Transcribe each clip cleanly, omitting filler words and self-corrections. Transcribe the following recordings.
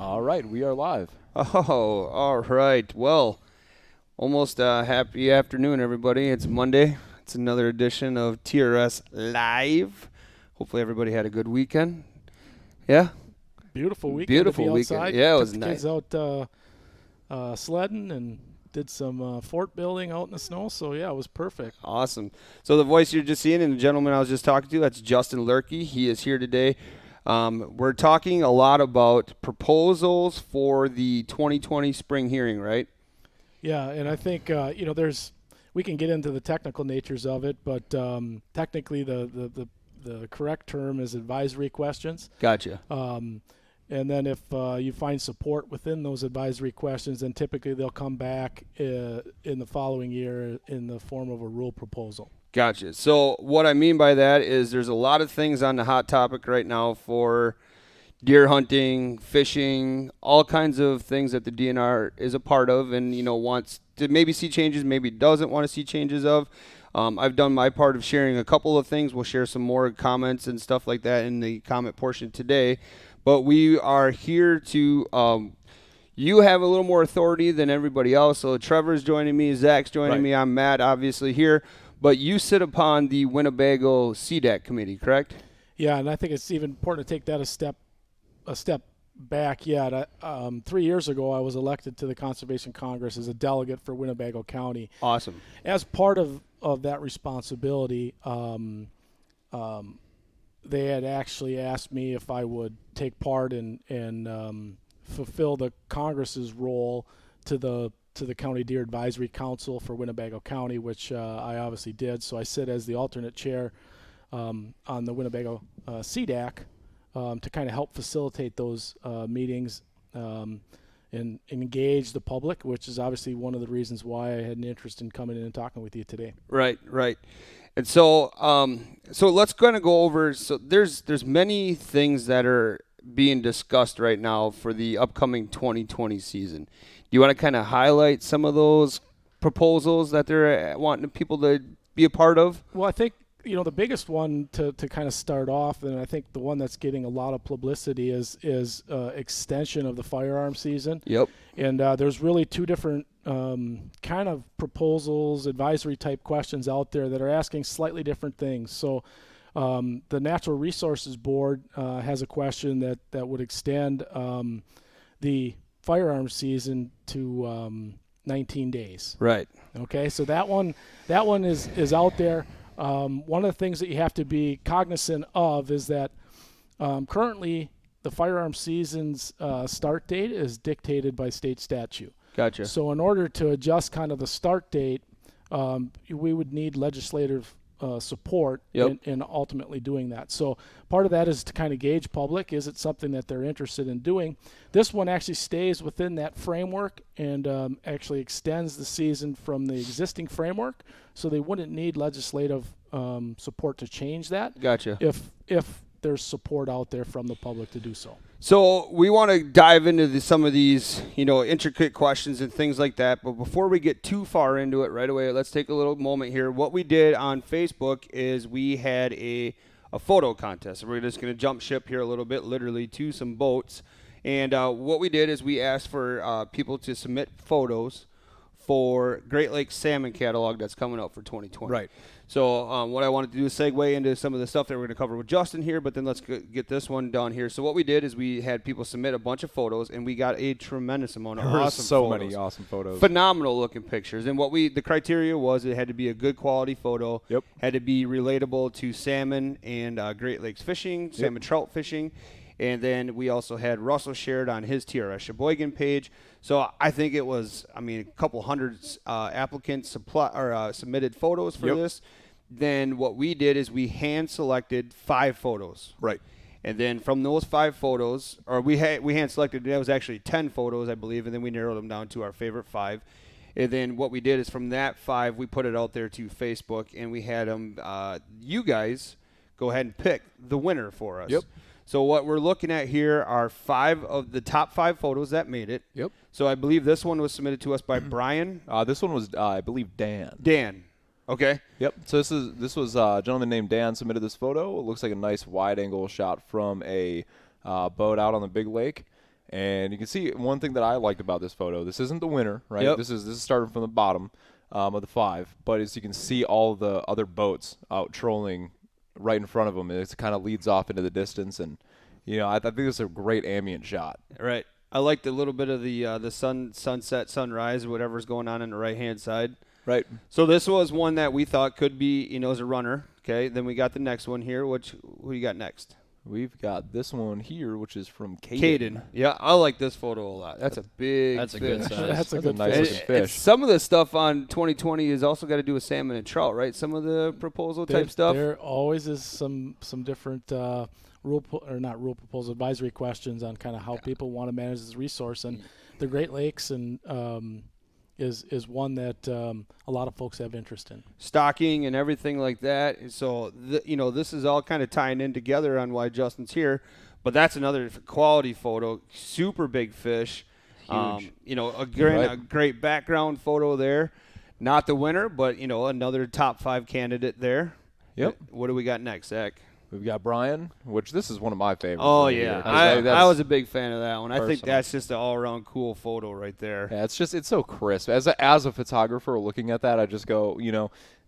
All right, we are live. Oh, all right. Well, almost happy afternoon, everybody. It's Monday. It's another edition of TRS Live. Hopefully everybody had a good weekend. Yeah? Beautiful weekend. Beautiful to be weekend. outside. Yeah, it Took was the nice. kids out sledding and did some fort building out in the snow. So, yeah, it was perfect. Awesome. So the voice you're just seeing and the gentleman I was just talking to, that's Justin Loehrke. He is here today. We're talking a lot about proposals for the 2020 spring hearing, right? Yeah, and I think, we can get into the technical natures of it, but technically the correct term is advisory questions. Gotcha. And then if you find support within those advisory questions, then typically they'll come back in the following year in the form of a rule proposal. Gotcha. So what I mean by that is there's a lot of things on the hot topic right now for deer hunting, fishing, all kinds of things that the DNR is a part of and, wants to maybe see changes, maybe doesn't want to see changes of. I've done my part of sharing a couple of things. We'll share some more comments and stuff like that in the comment portion today. But we are here to you have a little more authority than everybody else. So Trevor's joining me, Zach's joining me, I'm Matt, obviously here. But you sit upon the Winnebago CDAC committee, correct? Yeah, and I think it's even important to take that a step back. Yeah, 3 years ago I was elected to the Conservation Congress as a delegate for Winnebago County. Awesome. As part of that responsibility, they had actually asked me if I would take part and fulfill the Congress's role to the County Deer Advisory Council for Winnebago County, which I obviously did. So I sit as the alternate chair on the Winnebago CDAC to kind of help facilitate those meetings and engage the public, which is obviously one of the reasons why I had an interest in coming in and talking with you today. Right. And so so let's kind of go over, so there's many things that are being discussed right now for the upcoming 2020 season. Do you want to kind of highlight some of those proposals that they're wanting people to be a part of? Well, I think, the biggest one to kind of start off, and I think the one that's getting a lot of publicity is extension of the firearm season. Yep. And there's really two different kind of proposals, advisory type questions out there that are asking slightly different things. So the Natural Resources Board has a question that would extend the firearm season to 19 days. Right. Okay, so that one is out there. One of the things that you have to be cognizant of is that currently the firearm season's start date is dictated by state statute. Gotcha. So in order to adjust kind of the start date, we would need legislative support in ultimately doing that. So part of that is to kind of gauge public. Is it something that they're interested in doing? This one actually stays within that framework and actually extends the season from the existing framework. So they wouldn't need legislative support to change that. Gotcha. If there's support out there from the public to do so. So we want to dive into some of these, intricate questions and things like that. But before we get too far into it right away, let's take a little moment here. What we did on Facebook is we had a photo contest. We're just going to jump ship here a little bit, literally to some boats. And what we did is we asked for people to submit photos for Great Lakes Salmon Catalog that's coming out for 2020. Right. So what I wanted to do is segue into some of the stuff that we're going to cover with Justin here, but then let's get this one done here. So what we did is we had people submit a bunch of photos, and we got a tremendous amount of awesome so photos. many awesome photos. Phenomenal looking pictures. And the criteria was it had to be a good quality photo. Yep. Had to be relatable to salmon and Great Lakes fishing, salmon trout fishing. And then we also had Russell shared on his TRS Sheboygan page. So I think it was, a couple hundred applicants submitted photos for this. Then what we did is we hand-selected 5 photos. Right. And then from those 5 photos, or we hand-selected, that was actually 10 photos, I believe, and then we narrowed them down to our favorite 5. And then what we did is from that 5, we put it out there to Facebook, and we had them, you guys, go ahead and pick the winner for us. Yep. So what we're looking at here are 5 of the top 5 photos that made it. Yep. So I believe this one was submitted to us by Brian. This one was, I believe, Dan. Dan. Okay. Yep. So this was a gentleman named Dan submitted this photo. It looks like a nice wide-angle shot from a boat out on the big lake. And you can see one thing that I liked about this photo. This isn't the winner, right? Yep. This is starting from the bottom of the 5. But as you can see, all the other boats out trolling right in front of them. And it kind of leads off into the distance. And, I think this is a great ambient shot. Right. I liked a little bit of the sunset, sunrise, whatever's going on the right-hand side. Right. So this was one that we thought could be, as a runner. Okay. Then we got the next one here. Who you got next? We've got this one here, which is from Caden. Yeah, I like this photo a lot. That's a big That's a fish. good size. That's a good nice fish. looking fish. Some of the stuff on 2020 is also got to do with salmon and trout, right? Some of the proposal type stuff. There always is some different not rule proposal advisory questions on kind of how people want to manage this resource, and the Great Lakes and is one that a lot of folks have interest in. Stocking and everything like that. So, this is all kind of tying in together on why Justin's here. But that's another quality photo. Super big fish. Huge. A great background photo there. Not the winner, but, another top 5 candidate there. Yep. What do we got next, Zach? We've got Brian, which this is one of my favorites. Oh, right yeah. here. I was a big fan of that one. I think personal. that's just an all-around cool photo right there. Yeah, it's so crisp. As a photographer looking at that, I just go,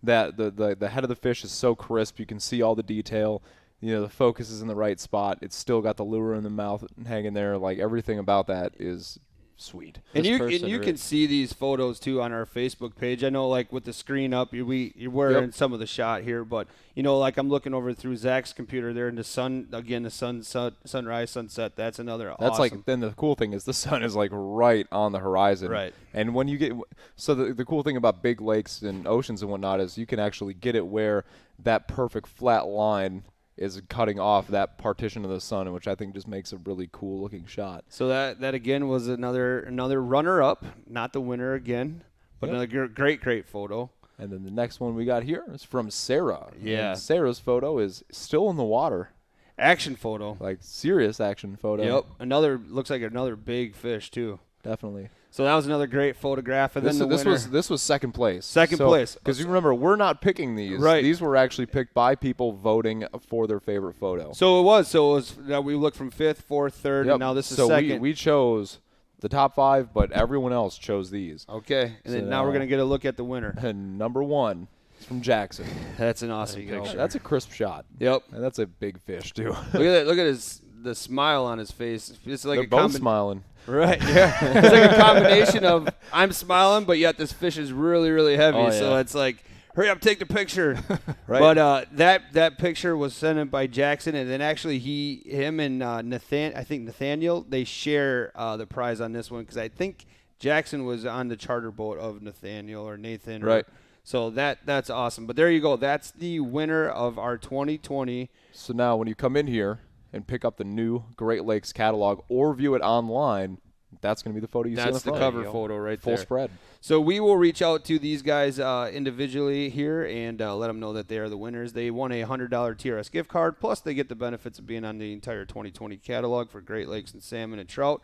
that the head of the fish is so crisp. You can see all the detail. The focus is in the right spot. It's still got the lure in the mouth hanging there. Like, everything about that is sweet. And This you person can see these photos too on our Facebook page. I know, like with the screen up, you're wearing some of the shot here, but like I'm looking over through Zach's computer there, and the sun again, the sunrise, sunset. That's another. That's awesome. like, then the cool thing is the sun is like right on the horizon. Right. And when you get, so the cool thing about big lakes and oceans and whatnot is you can actually get it where that perfect flat line is cutting off that partition of the sun, which I think just makes a really cool looking shot. So that again was another runner up, not the winner again, but another great photo. And then the next one we got here is from Sarah. Yeah. And Sarah's photo is still in the water, Action photo. like serious action photo. Yep. Looks like another big fish too. Definitely. So that was another great photograph. And then the winner. This was second place. Second place. Because you remember, we're not picking these. Right. These were actually picked by people voting for their favorite photo. So it was. Now we looked from 5th, 4th, 3rd, Yep. and now this is so second. we chose the top 5, but everyone else chose these. Okay, and then So now we're now- going to get a look at the winner. And number 1 is from Jackson. That's an awesome There you go. picture. That's a crisp shot. Yep. And that's a big fish, too. Look at the smile on his face. It's like They're both smiling. Right. Yeah. It's like a combination of I'm smiling, but yet this fish is really, really heavy. Oh, So yeah. it's like, hurry up, take the picture. Right. But that picture was sent in by Jackson, and then actually him and Nathaniel, they share the prize on this one because I think Jackson was on the charter boat of Nathaniel or Nathan. Right. So that's awesome. But there you go. That's the winner of our 2020. So now when you come in here and pick up the new Great Lakes catalog or view it online, that's going to be the photo you see on the That's the front. cover photo right Full there. spread. So we will reach out to these guys individually here and let them know that they are the winners. They won a $100 TRS gift card, plus they get the benefits of being on the entire 2020 catalog for Great Lakes and salmon and trout.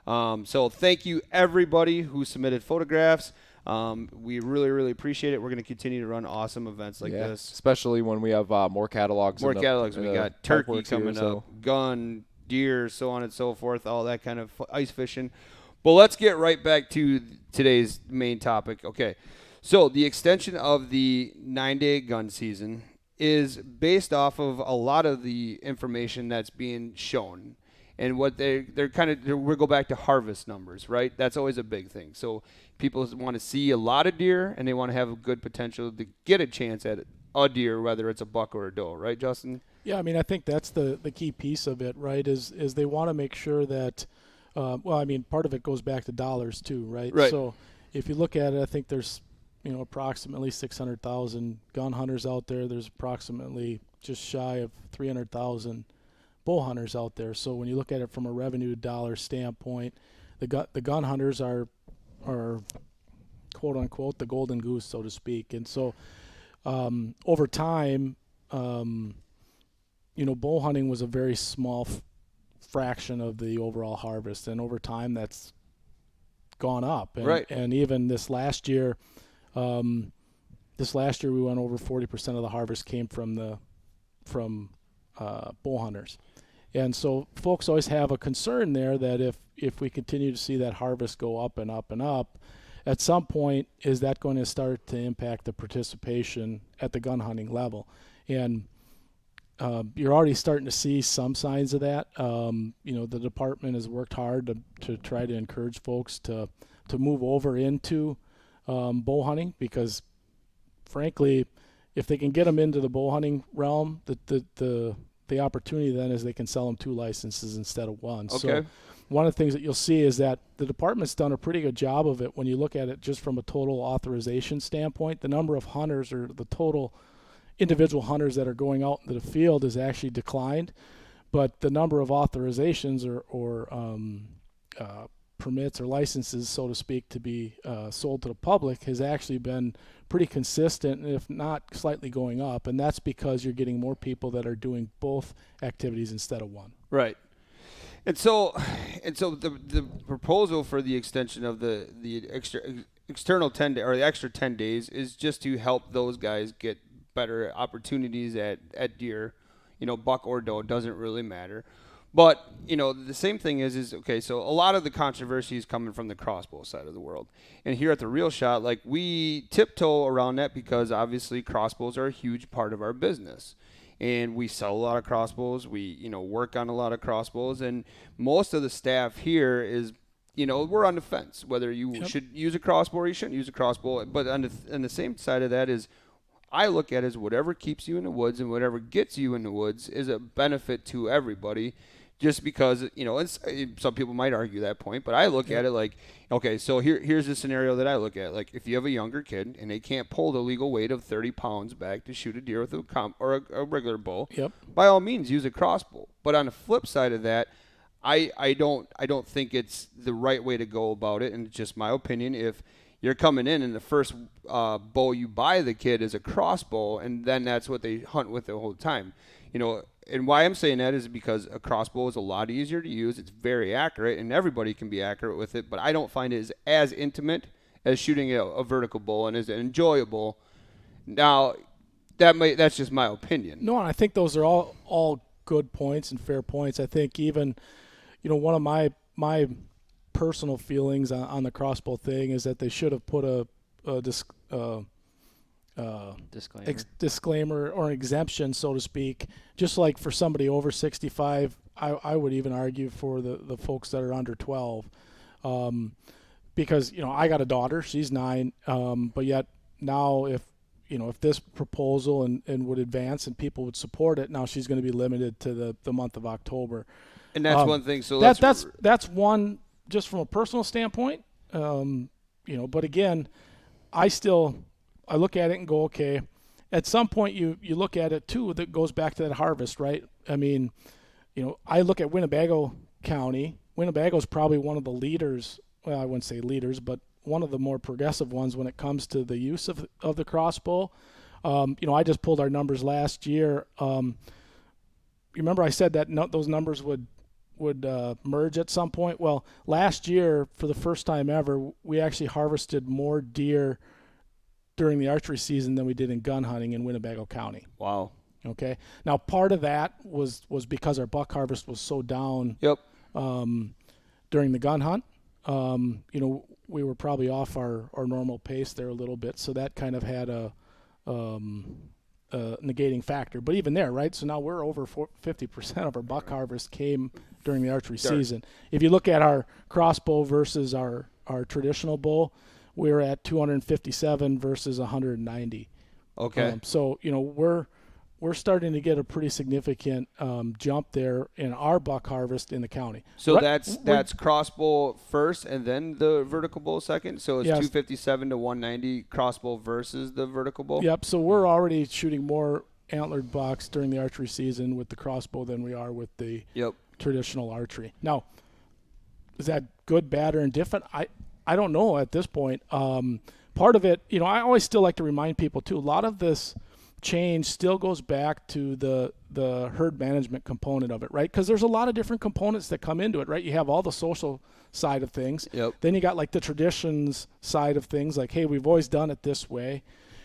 So thank you, everybody who submitted photographs. We really, really appreciate it. We're going to continue to run awesome events like this. Especially when we have more catalogs. More in the- catalogs. in We the got turkey artworks here, coming so- up, gun, deer, so on and so forth, all that kind of ice fishing. But let's get right back to today's main topic. Okay, so the extension of the 9-day gun season is based off of a lot of the information that's being shown. And what they're kind of, we'll go back to harvest numbers, right? That's always a big thing. So people want to see a lot of deer, and they want to have a good potential to get a chance at a deer, whether it's a buck or a doe, right, Justin? Yeah, I mean, I think that's the key piece of it, right? Is they want to make sure that, part of it goes back to dollars too, right? Right. So if you look at it, I think there's, approximately 600,000 gun hunters out there. There's approximately just shy of 300,000 bow hunters out there. So when you look at it from a revenue dollar standpoint, the gun hunters are quote unquote the golden goose, so to speak. And so over time, bow hunting was a very small fraction of the overall harvest, and over time that's gone up. And, Right. And even this last year we went over 40% of the harvest came from bow hunters. And so folks always have a concern there that if if we continue to see that harvest go up and up and up, at some point, is that going to start to impact the participation at the gun hunting level? And you're already starting to see some signs of that. The department has worked hard to try to encourage folks to move over into bow hunting, because frankly, if they can get them into the bow hunting realm, the opportunity then is they can sell them 2 licenses instead of 1. Okay. So one of the things that you'll see is that the department's done a pretty good job of it when you look at it just from a total authorization standpoint. The number of hunters, or the total individual hunters that are going out into the field, has actually declined, but the number of authorizations or permits or licenses, so to speak, to be sold to the public has actually been pretty consistent, if not slightly going up, and that's because you're getting more people that are doing both activities instead of one. Right. And so the proposal for the extension of the external 10 day, or the extra 10 days, is just to help those guys get better opportunities at deer, buck or doe, doesn't really matter. But, the same thing is okay, so a lot of the controversy is coming from the crossbow side of the world. And here at the Real Shot, we tiptoe around that because obviously crossbows are a huge part of our business. And we sell a lot of crossbows. We, work on a lot of crossbows. And most of the staff here is, we're on the fence whether you should use a crossbow or you shouldn't use a crossbow. But on the same side of that is, I look at it as whatever keeps you in the woods and whatever gets you in the woods is a benefit to everybody. Just because, some people might argue that point, but I look at it okay, so here's the scenario that I look at. If you have a younger kid and they can't pull the legal weight of 30 pounds back to shoot a deer with a regular bow, by all means use a crossbow. But on the flip side of that, I don't think it's the right way to go about it, and it's just my opinion. If you're coming in and the first bow you buy the kid is a crossbow, and then that's what they hunt with the whole time, and why I'm saying that is because a crossbow is a lot easier to use. It's very accurate, and everybody can be accurate with it. But I don't find it as intimate as shooting a vertical bow, and as enjoyable. Now, that's just my opinion. No, and I think those are all good points and fair points. I think even, one of my personal feelings on the crossbow thing is that they should have put a disclaimer or an exemption, so to speak, just like for somebody over 65. I would even argue for the folks that are under 12, because I got a daughter, she's 9, but yet now if this proposal and would advance and people would support it, now she's going to be limited to the month of October, and that's one thing. So that's one, just from a personal standpoint, but again, I look at it and go, okay, at some point you look at it too, that goes back to that harvest, right? I mean, I look at Winnebago County. Winnebago's probably one of the leaders, well, I wouldn't say leaders, but one of the more progressive ones when it comes to the use of the crossbow. I just pulled our numbers last year. You remember I said that those numbers would merge at some point? Well, last year, for the first time ever, we actually harvested more deer during the archery season than we did in gun hunting in Winnebago County. Wow. Okay. Now, part of that was because our buck harvest was so down. Yep. During the gun hunt, we were probably off our normal pace there a little bit, so that kind of had a negating factor. But even there, right? So now we're over 50% of our buck harvest came during the archery season. If you look at our crossbow versus our traditional bow, we're at 257 versus 190. Okay. So we're starting to get a pretty significant jump there in our buck harvest in the county. So that's crossbow first and then the vertical bow second. So it's 257 to 190 crossbow versus the vertical bow. Yep. So we're already shooting more antlered bucks during the archery season with the crossbow than we are with the traditional archery. Now, is that good, bad, or indifferent? I don't know at this point. Part of it, I always still like to remind people too, a lot of this change still goes back to the herd management component of it, right? Because there's a lot of different components that come into it, right? You have all the social side of things. Yep. Then you got like the traditions side of things, like, hey, we've always done it this way.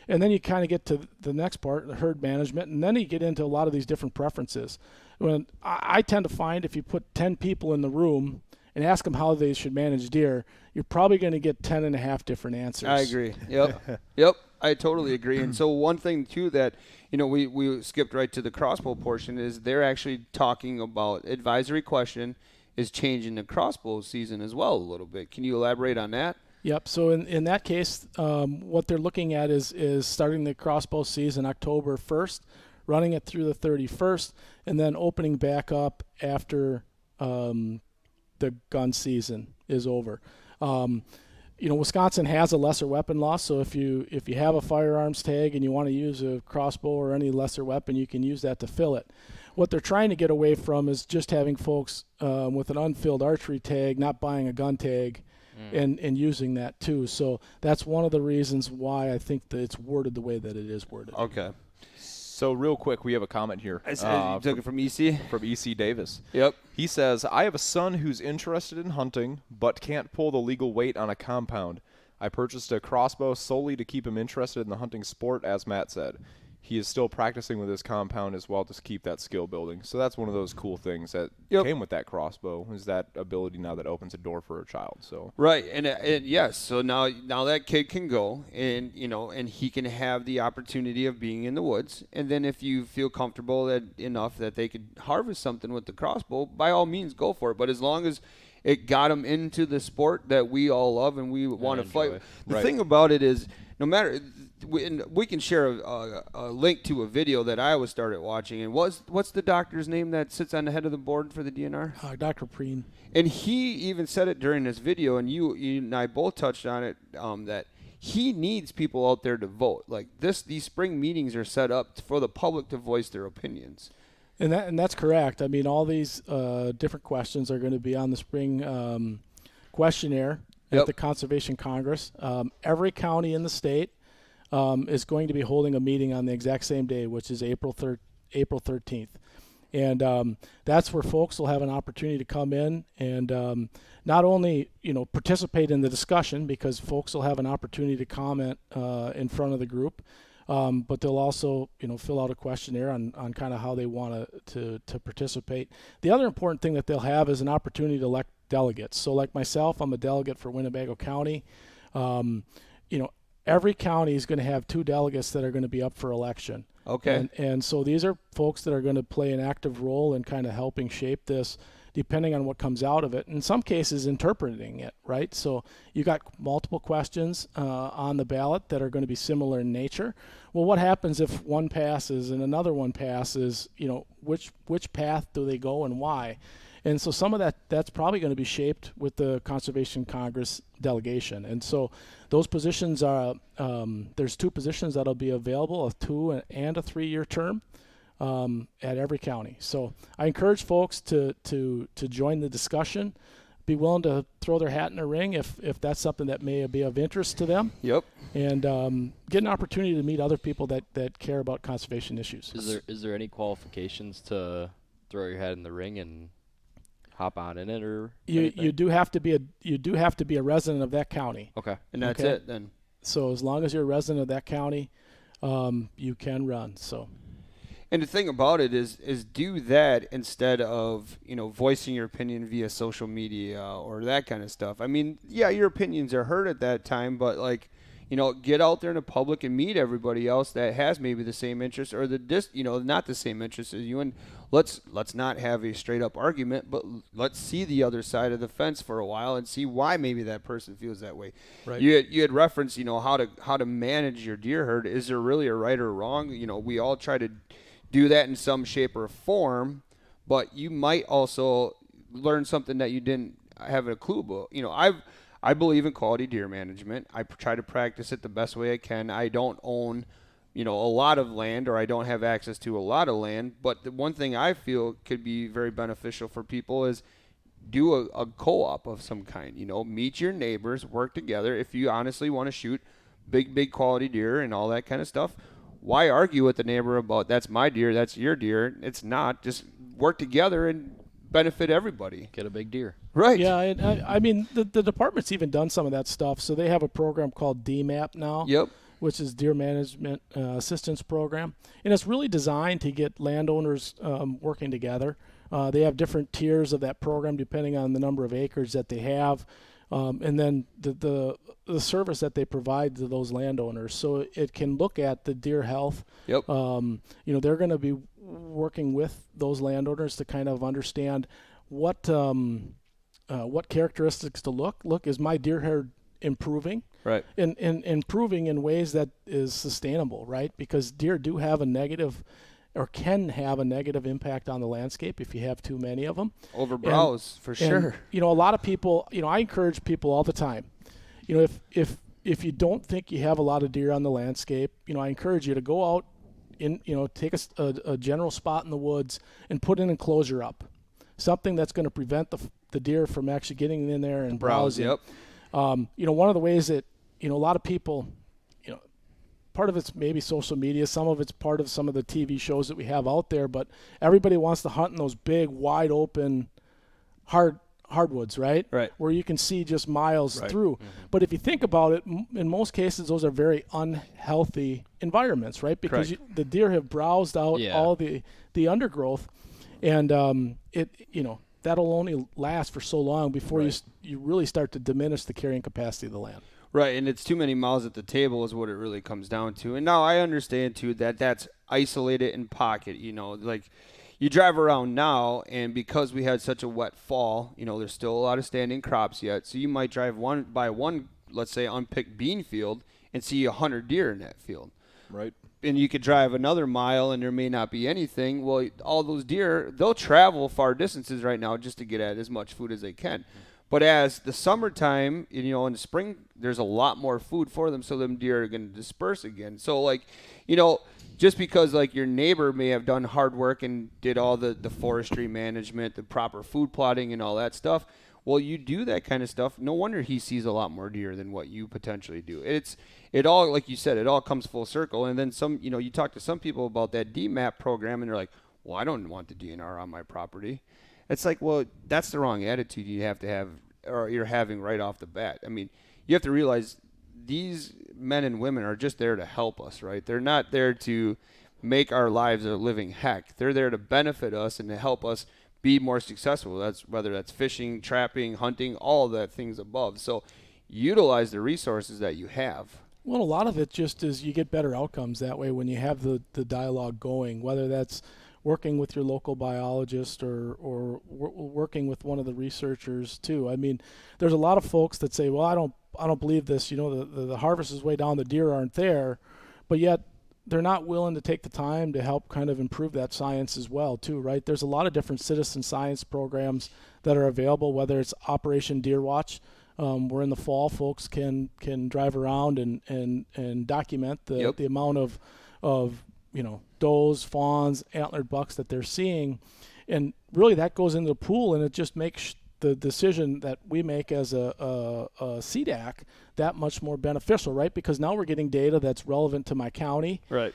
And then you kind of get to the next part, the herd management, and then you get into a lot of these different preferences. When I tend to find if you put 10 people in the room and ask them how they should manage deer, you're probably going to get 10 and a half different answers. I agree. Yep. Yep. I totally agree. And so one thing too that, we skipped right to the crossbow portion is they're actually talking about advisory question is changing the crossbow season as well a little bit. Can you elaborate on that? Yep. So in that case, what they're looking at is starting the crossbow season October 1st, running it through the 31st, and then opening back up after the gun season is over. Wisconsin has a lesser weapon law, so if you have a firearms tag and you want to use a crossbow or any lesser weapon, you can use that to fill it. What they're trying to get away from is just having folks with an unfilled archery tag not buying a gun tag and using that too. So that's one of the reasons why I think that it's worded the way that it is worded. Okay. So real quick, we have a comment here. You took it from EC? From EC Davis. Yep. He says, I have a son who's interested in hunting, but can't pull the legal weight on a compound. I purchased a crossbow solely to keep him interested in the hunting sport, as Matt said. He is still practicing with his compound as well to keep that skill building. So that's one of those cool things that came with that crossbow, is that ability now that opens a door for a child. So right, and yes, so now that kid can go and and he can have the opportunity of being in the woods, and then if you feel comfortable enough that they could harvest something with the crossbow, by all means go for it. But as long as it got him into the sport that we all love and we want to fight. The thing about it is, no matter, we can share a link to a video that I was started watching. And what's the doctor's name that sits on the head of the board for the DNR? Dr. Preen. And he even said it during this video, and you and I both touched on it, that he needs people out there to vote. Like these spring meetings are set up for the public to voice their opinions. And that's correct. I mean, all these different questions are going to be on the spring questionnaire at the Conservation Congress. Every county in the state is going to be holding a meeting on the exact same day, which is April 13th. And that's where folks will have an opportunity to come in and not only participate in the discussion, because folks will have an opportunity to comment in front of the group, but they'll also fill out a questionnaire on kind of how they want to participate. The other important thing that they'll have is an opportunity to elect delegates. So like myself, I'm a delegate for Winnebago County. Every county is going to have 2 delegates that are going to be up for election. Okay. And so these are folks that are going to play an active role in kind of helping shape this, depending on what comes out of it. In some cases, interpreting it, right? So you got multiple questions on the ballot that are going to be similar in nature. Well, what happens if one passes and another one passes? Which path do they go and why? And so some of that's probably going to be shaped with the Conservation Congress delegation. And so those positions are, there's 2 positions that'll be available, a 2 and a 3-year term at every county. So I encourage folks to join the discussion, be willing to throw their hat in the ring if that's something that may be of interest to them. Yep. And get an opportunity to meet other people that care about conservation issues. Is there any qualifications to throw your hat in the ring and hop on in it, or you do have to be a resident of that county. Okay. And that's it then. So as long as you're a resident of that county, you can run. So. And the thing about it is do that instead of voicing your opinion via social media or that kind of stuff. I mean, yeah, your opinions are heard at that time, but get out there in the public and meet everybody else that has maybe the same interest or not the same interest as you. And let's not have a straight up argument, but let's see the other side of the fence for a while and see why maybe that person feels that way. Right. You had referenced how to manage your deer herd. Is there really a right or wrong? We all try to do that in some shape or form, but you might also learn something that you didn't have a clue about. I believe in quality deer management. I try to practice it the best way I can. I don't own, a lot of land, or I don't have access to a lot of land. But the one thing I feel could be very beneficial for people is do a co-op of some kind. Meet your neighbors, work together. If you honestly want to shoot big quality deer and all that kind of stuff, why argue with the neighbor about that's my deer, that's your deer? It's not. Just work together and benefit everybody. Get a big deer. Right. Yeah, and I mean, the department's even done some of that stuff. So they have a program called DMAP now. Yep. Which is Deer Management Assistance Program. And it's really designed to get landowners working together. They have different tiers of that program depending on the number of acres that they have, and then the service that they provide to those landowners. So it can look at the deer health. Yep. They're going to be working with those landowners to kind of understand what characteristics to look. Is my deer herd improving? Right. And improving in ways that is sustainable, right? Because deer do have a negative, or can have a negative impact on the landscape if you have too many of them. Over browse, for sure. And, a lot of people, I encourage people all the time, if you don't think you have a lot of deer on the landscape, I encourage you to go out take a general spot in the woods and put an enclosure up, something that's going to prevent the deer from actually getting in there and browsing. Yep. One of the ways that a lot of people, part of it's maybe social media, some of it's part of some of the TV shows that we have out there, but everybody wants to hunt in those big, wide open, hardwoods, right? Right. Where you can see just miles Right. through. Mm-hmm. But if you think about it, in most cases, those are very unhealthy environments, right? Because Correct. the deer have browsed out Yeah. all the undergrowth, and that'll only last for so long before Right. you really start to diminish the carrying capacity of the land. Right, and it's too many mouths at the table is what it really comes down to. And now I understand, too, that that's isolated in pocket. Like you drive around now, and because we had such a wet fall, there's still a lot of standing crops yet. So you might drive by one, let's say, unpicked bean field and see 100 deer in that field. Right. And you could drive another mile and there may not be anything. Well, all those deer, they'll travel far distances right now just to get at as much food as they can. But as the summertime, in the spring, there's a lot more food for them, so them deer are going to disperse again. So, just because, your neighbor may have done hard work and did all the forestry management, the proper food plotting and all that stuff, well, you do that kind of stuff. No wonder he sees a lot more deer than what you potentially do. It all, like you said, it all comes full circle. And then you talk to some people about that DMAP program, and they're like, well, I don't want the DNR on my property. It's like, well, that's the wrong attitude you have to have, or you're having right off the bat. I mean, you have to realize these men and women are just there to help us, right? They're not there to make our lives a living heck. They're there to benefit us and to help us be more successful. Whether that's fishing, trapping, hunting, all that things above. So utilize the resources that you have. Well, a lot of it just is you get better outcomes that way when you have the dialogue going, whether that's working with your local biologist or working with one of the researchers too. I mean, there's a lot of folks that say, well, I don't believe this. The harvest is way down, the deer aren't there, but yet they're not willing to take the time to help kind of improve that science as well too, right? There's a lot of different citizen science programs that are available, whether it's Operation Deer Watch, where in the fall folks can drive around and document the amount of does, fawns, antlered bucks that they're seeing, and really that goes into the pool, and it just makes the decision that we make as a CDAC that much more beneficial, right? Because now we're getting data that's relevant to my county, Right.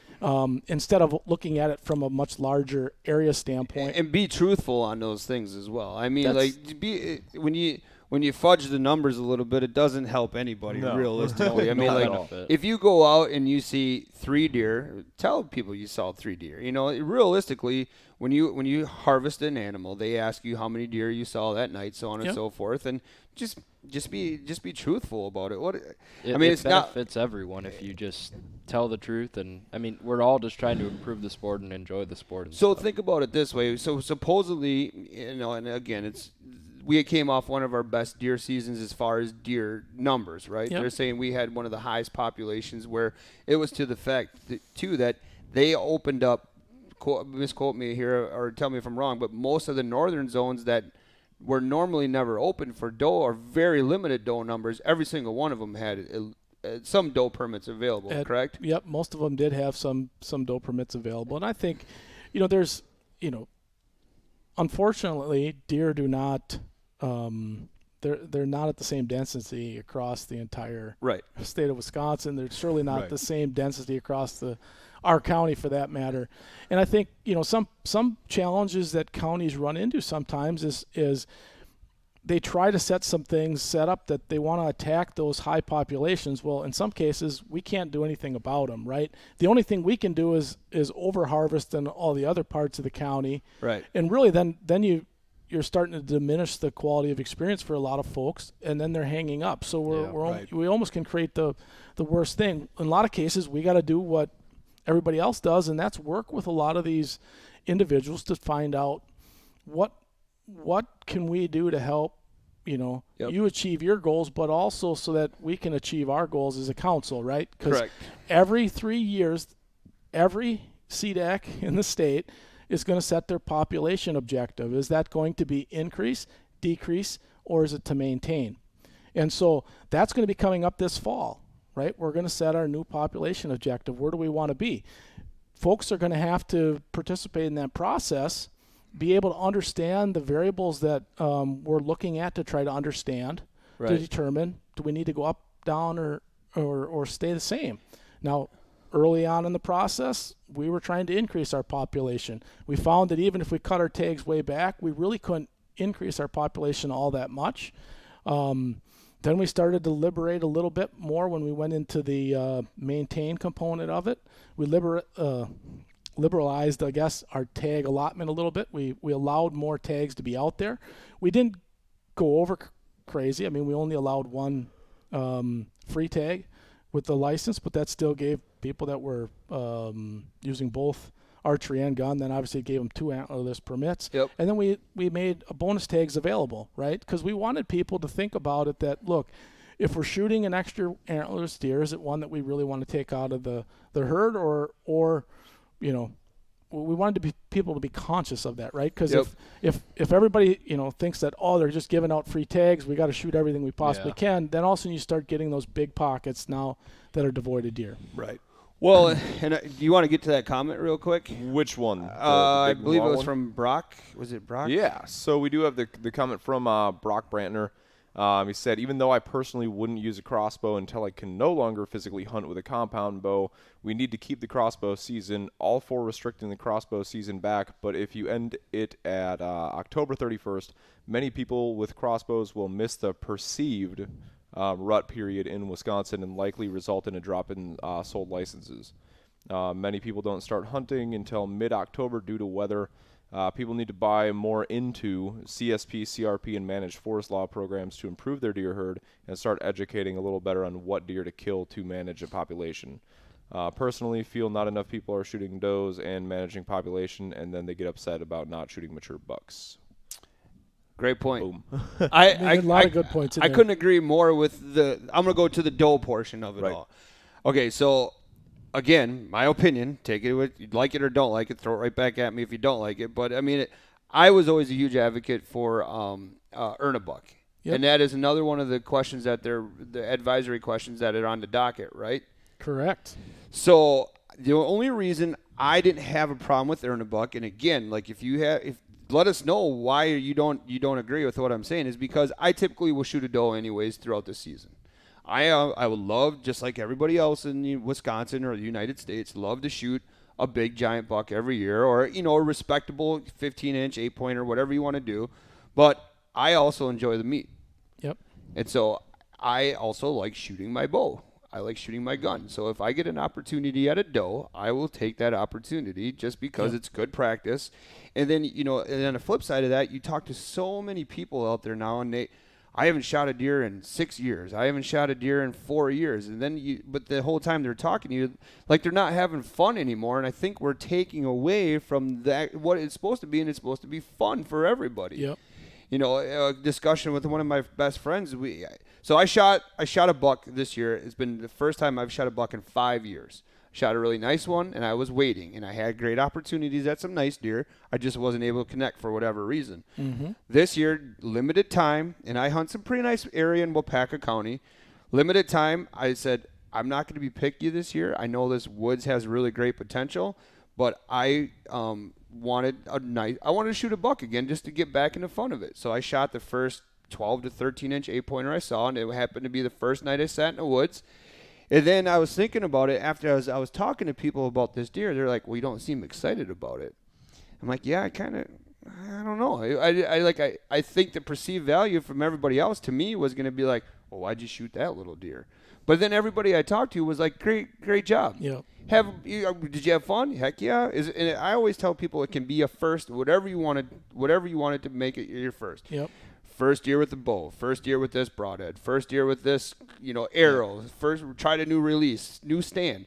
Instead of looking at it from a much larger area standpoint. And be truthful on those things as well. I mean, That's- when you fudge the numbers a little bit, it doesn't help anybody No. realistically. I mean, Not like at all. if you go out and you see 3 deer, tell people you saw 3 deer. Realistically, when you harvest an animal, they ask you how many deer you saw that night, so on and Yep. so forth, and just be truthful about it. It it's not. benefits everyone if you just tell the truth, and I mean, we're all just trying to improve the sport and enjoy the sport. And So stuff. think about it this way. So supposedly, and again, we came off one of our best deer seasons as far as deer numbers, right? Yep. They're saying we had one of the highest populations, where it was to the fact that they opened up. Misquote me here or tell me if I'm wrong, but most of the northern zones that were normally never open for doe or very limited doe numbers, every single one of them had some doe permits available, correct? Yep, most of them did have some doe permits available, and I think, there's, unfortunately, deer do not, they're not at the same density across the entire Right. state of Wisconsin. They're surely not Right. the same density across our county for that matter. And I think, some challenges that counties run into sometimes is they try to set up that they want to attack those high populations. Well, in some cases, we can't do anything about them, right? The only thing we can do is over harvest in all the other parts of the county. Right. And really then you're starting to diminish the quality of experience for a lot of folks, and then they're hanging up. So we almost can create the worst thing. In a lot of cases, we got to do what everybody else does, and that's work with a lot of these individuals to find out what can we do to help you achieve your goals, but also so that we can achieve our goals as a council, right? Because every 3 years, every CDAC in the state is going to set their population objective. Is that going to be increase, decrease, or is it to maintain? And so that's going to be coming up this fall, right? We're going to set our new population objective. Where do we want to be? Folks are going to have to participate in that process, be able to understand the variables that we're looking at to try to understand, to determine, do we need to go up, down, or stay the same? Now, early on in the process, we were trying to increase our population. We found that even if we cut our tags way back, we really couldn't increase our population all that much. Then we started to liberate a little bit more when we went into the maintain component of it. We liberalized, I guess, our tag allotment a little bit. We allowed more tags to be out there. We didn't go over crazy. I mean, we only allowed one free tag with the license, but that still gave people that were using both archery and gun, then obviously gave them 2 antlerless permits. Yep. And then we made bonus tags available, right? Because we wanted people to think about it that, look, if we're shooting an extra antlerless deer, is it one that we really want to take out of the herd, or we wanted people to be conscious of that, right? Because if everybody thinks that, oh, they're just giving out free tags, we got to shoot everything we possibly can, then all of a sudden you start getting those big pockets now that are devoid of deer. Right. Well, and do you want to get to that comment real quick? Which one? I believe it was from Brock. Was it Brock? Yeah. So we do have the comment from Brock Brantner. He said, even though I personally wouldn't use a crossbow until I can no longer physically hunt with a compound bow, we need to keep the crossbow season, all for restricting the crossbow season back. But if you end it at October 31st, many people with crossbows will miss the perceived rut period in Wisconsin and likely result in a drop in sold licenses. Many people don't start hunting until mid-October due to weather. People need to buy more into CSP, CRP, and managed forest law programs to improve their deer herd and start educating a little better on what deer to kill to manage a population. Personally, feel not enough people are shooting does and managing population, and then they get upset about not shooting mature bucks. Great point. Boom. A lot of good points in I there. couldn't agree more with I'm going to go to the doe portion of it all. Okay, so again, my opinion, take it with you like it or don't like it, throw it right back at me if you don't like it. But I mean, I was always a huge advocate for earn a buck. Yep. And that is another one of the questions that the advisory questions that are on the docket, right? Correct. So the only reason I didn't have a problem with earn a buck, and again, like if let us know why you don't agree with what I'm saying, is because I typically will shoot a doe anyways throughout the season. I would love, just like everybody else in Wisconsin or the United States, love to shoot a big giant buck every year, or a respectable 15-inch 8-pointer, whatever you want to do. But I also enjoy the meat. Yep. And so I also like shooting my bow. I like shooting my gun. So if I get an opportunity at a doe, I will take that opportunity just because it's good practice. And then, and on the flip side of that, you talk to so many people out there now, and I haven't shot a deer in 6 years. I haven't shot a deer in 4 years. And then but the whole time they're talking to you, like they're not having fun anymore. And I think we're taking away from that what it's supposed to be, and it's supposed to be fun for everybody. Yep. A discussion with one of my best friends. So I shot a buck this year. It's been the first time I've shot a buck in 5 years. Shot a really nice one, and I was waiting, and I had great opportunities at some nice deer. I just wasn't able to connect for whatever reason. Mm-hmm. This year, limited time, and I hunt some pretty nice area in Wapaka County. Limited time, I said, I'm not going to be picky this year. I know this woods has really great potential, but I wanted to shoot a buck again just to get back into fun of it. So I shot the first 12 to 13-inch 8-pointer I saw, and it happened to be the first night I sat in the woods. And then I was thinking about it after I was talking to people about this deer. They're like, well, you don't seem excited about it. I'm like, yeah, I kind I don't know. I think the perceived value from everybody else to me was going to be like, well, why'd you shoot that little deer? But then everybody I talked to was like, great job. Yeah. Did you have fun? Heck yeah. And I always tell people it can be a first, whatever you wanted to make it your first. Yep. First year with the bow, first year with this broadhead, first year with this, arrow, first tried a new release, new stand,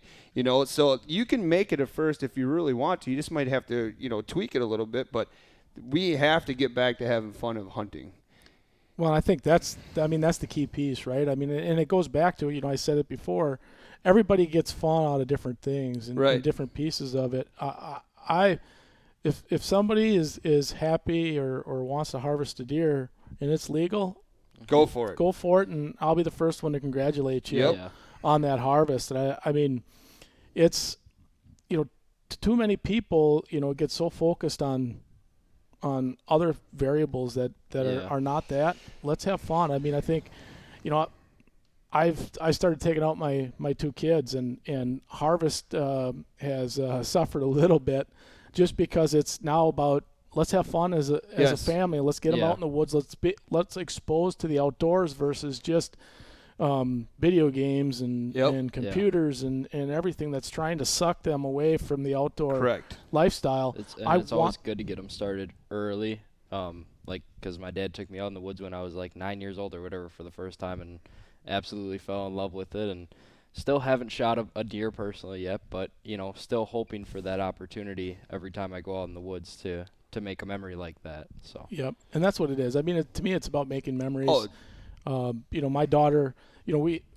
so you can make it a first if you really want to. You just might have to, tweak it a little bit, but we have to get back to having fun of hunting. Well, I think that's the key piece, right? I mean, and it goes back to, I said it before, everybody gets fun out of different things and different pieces of it. If somebody is happy or wants to harvest a deer and it's legal, go for it, and I'll be the first one to congratulate you on that harvest. And I mean, it's, too many people, get so focused on other variables that are not that. Let's have fun. I mean, I think, I started taking out my two kids, and harvest has suffered a little bit, just because it's now about let's have fun as a family. Let's get them out in the woods. Let's expose to the outdoors versus just video games and computers and everything that's trying to suck them away from the outdoor lifestyle. It's always good to get them started early, because my dad took me out in the woods when I was like 9 years old or whatever for the first time, and absolutely fell in love with it, and still haven't shot a deer personally yet, but still hoping for that opportunity every time I go out in the woods to make a memory like that. So and that's what it is. I mean, to me, it's about making memories. My daughter,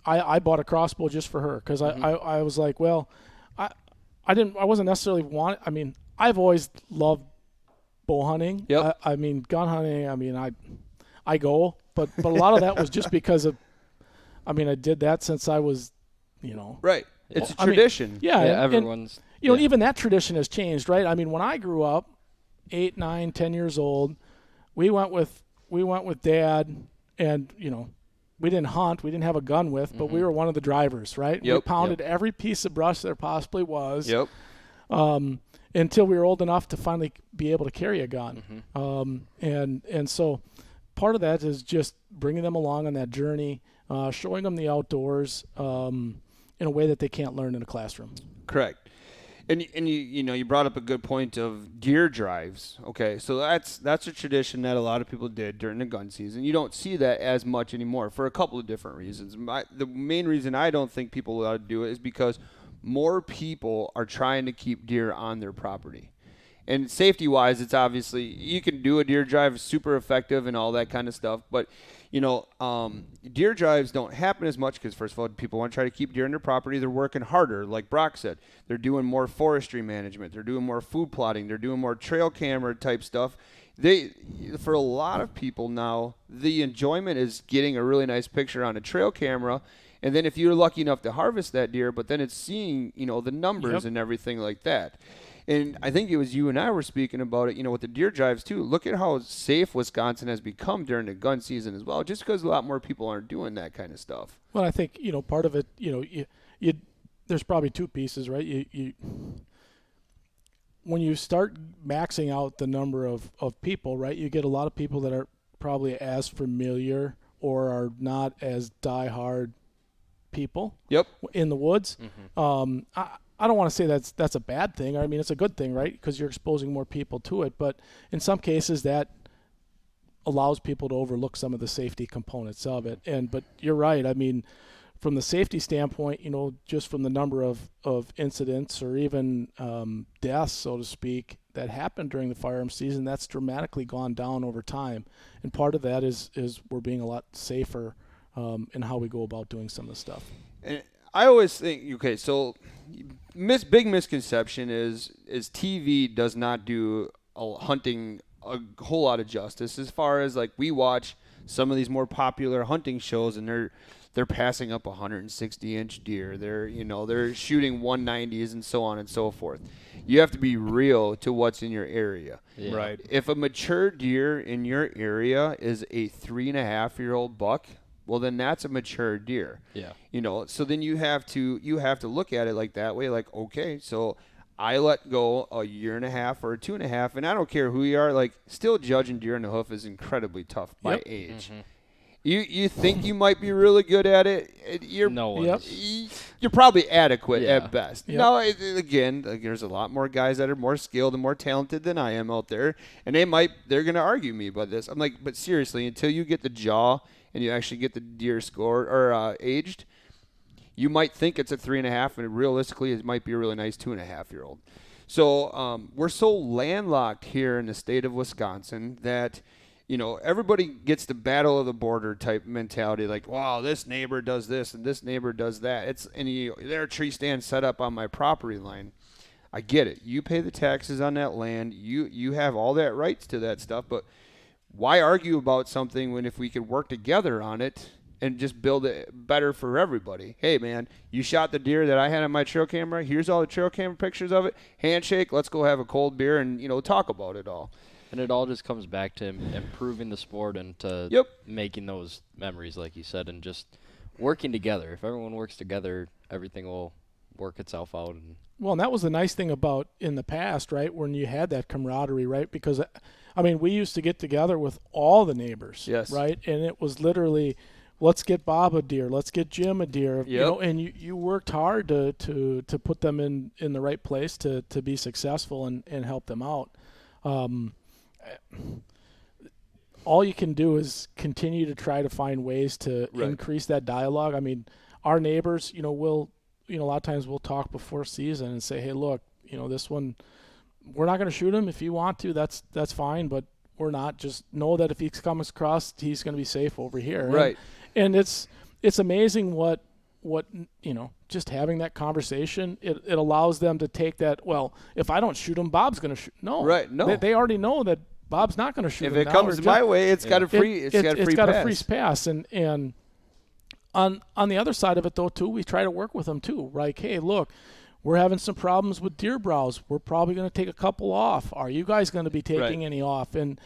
I bought a crossbow just for her because I was like, well, I wasn't necessarily I mean, I've always loved bow hunting. I mean, gun hunting. I mean, I go, but a lot of that was just because of. I mean, I did that since I was, Right. It's a tradition. Everyone's. Even that tradition has changed, right? I mean, when I grew up, 8, 9, 10 years old, we went with Dad, and we didn't hunt, we didn't have a gun with, but we were one of the drivers, right? We pounded every piece of brush there possibly was. Until we were old enough to finally be able to carry a gun. And so part of that is just bringing them along on that journey, showing them the outdoors in a way that they can't learn in a classroom. Correct. And you brought up a good point of deer drives. Okay, so that's a tradition that a lot of people did during the gun season. You don't see that as much anymore for a couple of different reasons. The main reason I don't think people ought to do it is because more people are trying to keep deer on their property. And safety-wise, it's obviously you can do a deer drive, super effective and all that kind of stuff. But deer drives don't happen as much because, first of all, people want to try to keep deer on their property. They're working harder, like Brock said. They're doing more forestry management. They're doing more food plotting. They're doing more trail camera type stuff. For a lot of people now, the enjoyment is getting a really nice picture on a trail camera. And then if you're lucky enough to harvest that deer, but then it's seeing, the numbers and everything like that. And I think it was you and I were speaking about it, with the deer drives too. Look at how safe Wisconsin has become during the gun season as well, just because a lot more people aren't doing that kind of stuff. Well, I think, part of it, there's probably two pieces, right? When you start maxing out the number of people, right, you get a lot of people that are probably as familiar or are not as diehard people in the woods. I don't want to say that's a bad thing. I mean, it's a good thing, right? Because you're exposing more people to it. But in some cases, that allows people to overlook some of the safety components of it. But you're right. I mean, from the safety standpoint, just from the number of incidents or even deaths, so to speak, that happened during the firearm season, that's dramatically gone down over time. And part of that is we're being a lot safer in how we go about doing some of the stuff. And I always think, so big misconception is TV does not do hunting a whole lot of justice. As far as like we watch some of these more popular hunting shows, and they're passing up 160-inch deer. They're shooting 190s and so on and so forth. You have to be real to what's in your area. Yeah. Right. If a mature deer in your area is a 3.5-year-old buck, well, then that's a mature deer. Yeah. So then you have to look at it like that way, like, okay, so I let go a year and a half or 2.5, and I don't care who you are. Like, still judging deer in the hoof is incredibly tough by age. Mm-hmm. You think you might be really good at it. You're No one. Yep. you're probably adequate Yeah. at best. Yep. Now, again, like, there's a lot more guys that are more skilled and more talented than I am out there, and they're going to argue me about this. I'm like, but seriously, until you get the jaw and you actually get the deer scored or aged, you might think it's a 3.5, and realistically, it might be a really nice 2.5-year-old. So we're so landlocked here in the state of Wisconsin that, you know, everybody gets the battle of the border type mentality, like, wow, this neighbor does this and this neighbor does that. There are tree stands set up on my property line. I get it. You pay the taxes on that land. You have all that rights to that stuff. But why argue about something when if we could work together on it and just build it better for everybody? Hey, man, you shot the deer that I had on my trail camera. Here's all the trail camera pictures of it. Handshake. Let's go have a cold beer and, you know, talk about it all. And it all just comes back to improving the sport and to Yep. making those memories, like you said, and just working together. If everyone works together, everything will work itself out. And Well, and that was the nice thing about in the past, right, when you had that camaraderie, right? Because, I mean, we used to get together with all the neighbors, Yes. right? And it was literally, let's get Bob a deer, let's get Jim a deer, you Yep. know, and you worked hard to put them in the right place to be successful and help them out. All you can do is continue to try to find ways to Right. increase that dialogue. I mean, our neighbors, you know, a lot of times we'll talk before season and say, hey, look, you know, this one, we're not going to shoot him. If you want to, that's fine, but we're not. Just know that if he comes across, he's going to be safe over here. Right. And it's amazing what you know, just having that conversation, it allows them to take that, well, if I don't shoot him, Bob's going to shoot. No. Right, no. They already know that Bob's not going to shoot If him it now, comes or my just- way, it's got a free. It's got a free got pass. a free pass, and on the other side of it though too, we try to work with them too. Like, hey, look, we're having some problems with deer browse. We're probably going to take a couple off. Are you guys going to be taking any off? And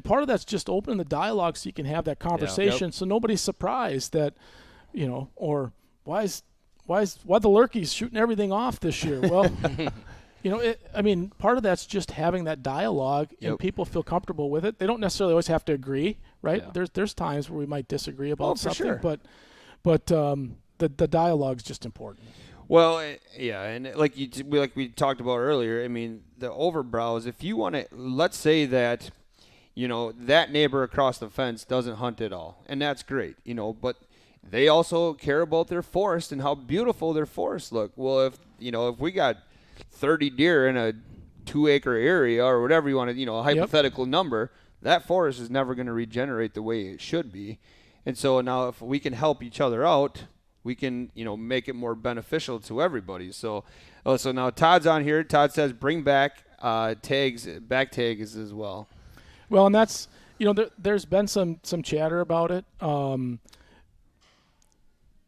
part of that's just opening the dialogue so you can have that conversation, so nobody's surprised that, you know, or why the Loehrke's shooting everything off this year? Well. You know, I mean, part of that's just having that dialogue, and people feel comfortable with it. They don't necessarily always have to agree, right? Yeah. There's times where we might disagree about for something, sure. but the dialogue's just important. Well, yeah, and like we talked about earlier, I mean, the overbrows. If you want to, let's say that, you know, that neighbor across the fence doesn't hunt at all, and that's great, you know, but they also care about their forest and how beautiful their forests look. Well, if we got 30 deer in a 2-acre area or whatever you want to, you know, a hypothetical number, that forest is never going to regenerate the way it should be. And so now if we can help each other out, we can, you know, make it more beneficial to everybody. So now Todd's on here. Todd says bring back back tags as well. Well, and that's, you know, there's been some chatter about it.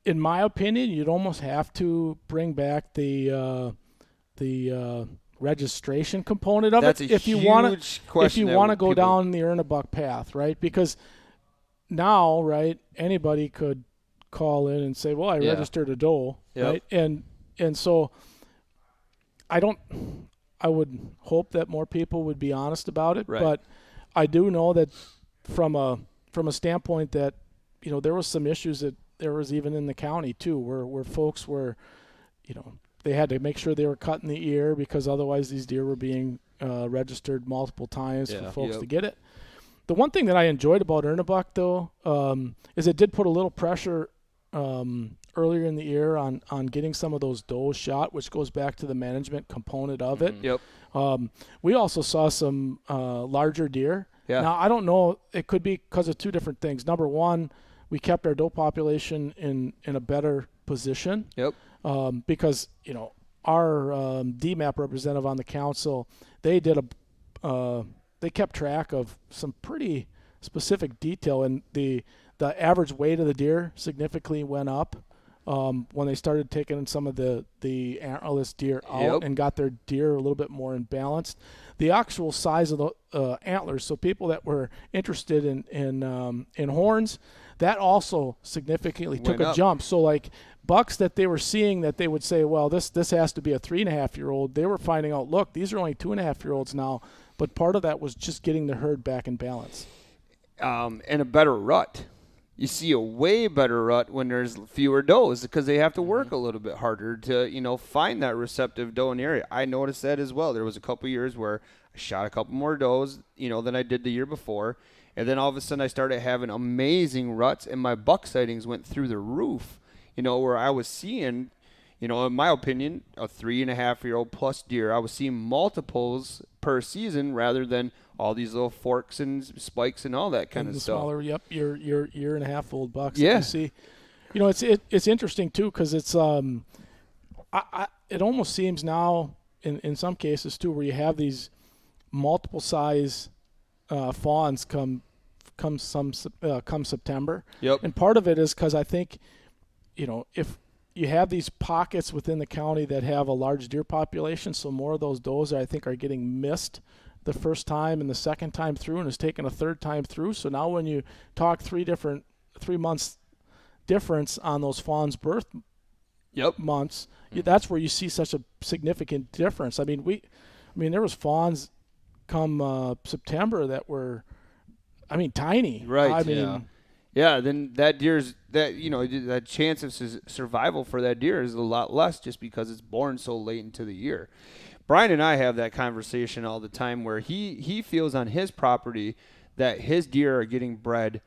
In my opinion, you'd almost have to bring back the registration component of That's it a if you want to go people- down the earn a buck path, right? Because now, right, anybody could call in and say, well, I registered a doe, right? And so I would hope that more people would be honest about it, Right. but I do know that from a standpoint that, you know, there was some issues that there was even in the county too, where folks were, you know, they had to make sure they were cutting the ear because otherwise these deer were being registered multiple times for folks to get it. The one thing that I enjoyed about Earn a Buck, though, is it did put a little pressure earlier in the year on getting some of those does shot, which goes back to the management component of it. Yep. We also saw some larger deer. Yeah. Now, I don't know. It could be because of two different things. Number one, we kept our doe population in a better position. Yep. Because, you know, our DMAP representative on the council, they kept track of some pretty specific detail, and the average weight of the deer significantly went up when they started taking some of the antlerless deer out and got their deer a little bit more imbalanced. The actual size of the antlers, so people that were interested in horns, that also significantly took a jump. So like bucks that they were seeing that they would say, well, this has to be a 3.5-year-old. They were finding out, look, these are only 2.5-year-olds now. But part of that was just getting the herd back in balance. And a better rut. You see a way better rut when there's fewer does because they have to work a little bit harder to, find that receptive doe in the area. I noticed that as well. There was a couple years where I shot a couple more does, than I did the year before. And then all of a sudden I started having amazing ruts and my buck sightings went through the roof, where I was seeing, in my opinion, a 3.5-year-old plus deer. I was seeing multiples per season rather than all these little forks and spikes and all that kind of stuff. Smaller, your year and a half old bucks. Yeah. That you see, it's interesting too because it's it almost seems now in some cases too where you have these multiple size fawns come September. Yep. And part of it is because I think, if you have these pockets within the county that have a large deer population, so more of those does I think are getting missed the first time and the second time through, and it's taken a third time through. So now when you talk 3 months difference on those fawns' birth months, that's where you see such a significant difference. I mean, there was fawns come September that were, tiny. Right. Yeah, then that deer's that chance of survival for that deer is a lot less just because it's born so late into the year. Brian and I have that conversation all the time where he feels on his property that his deer are getting bred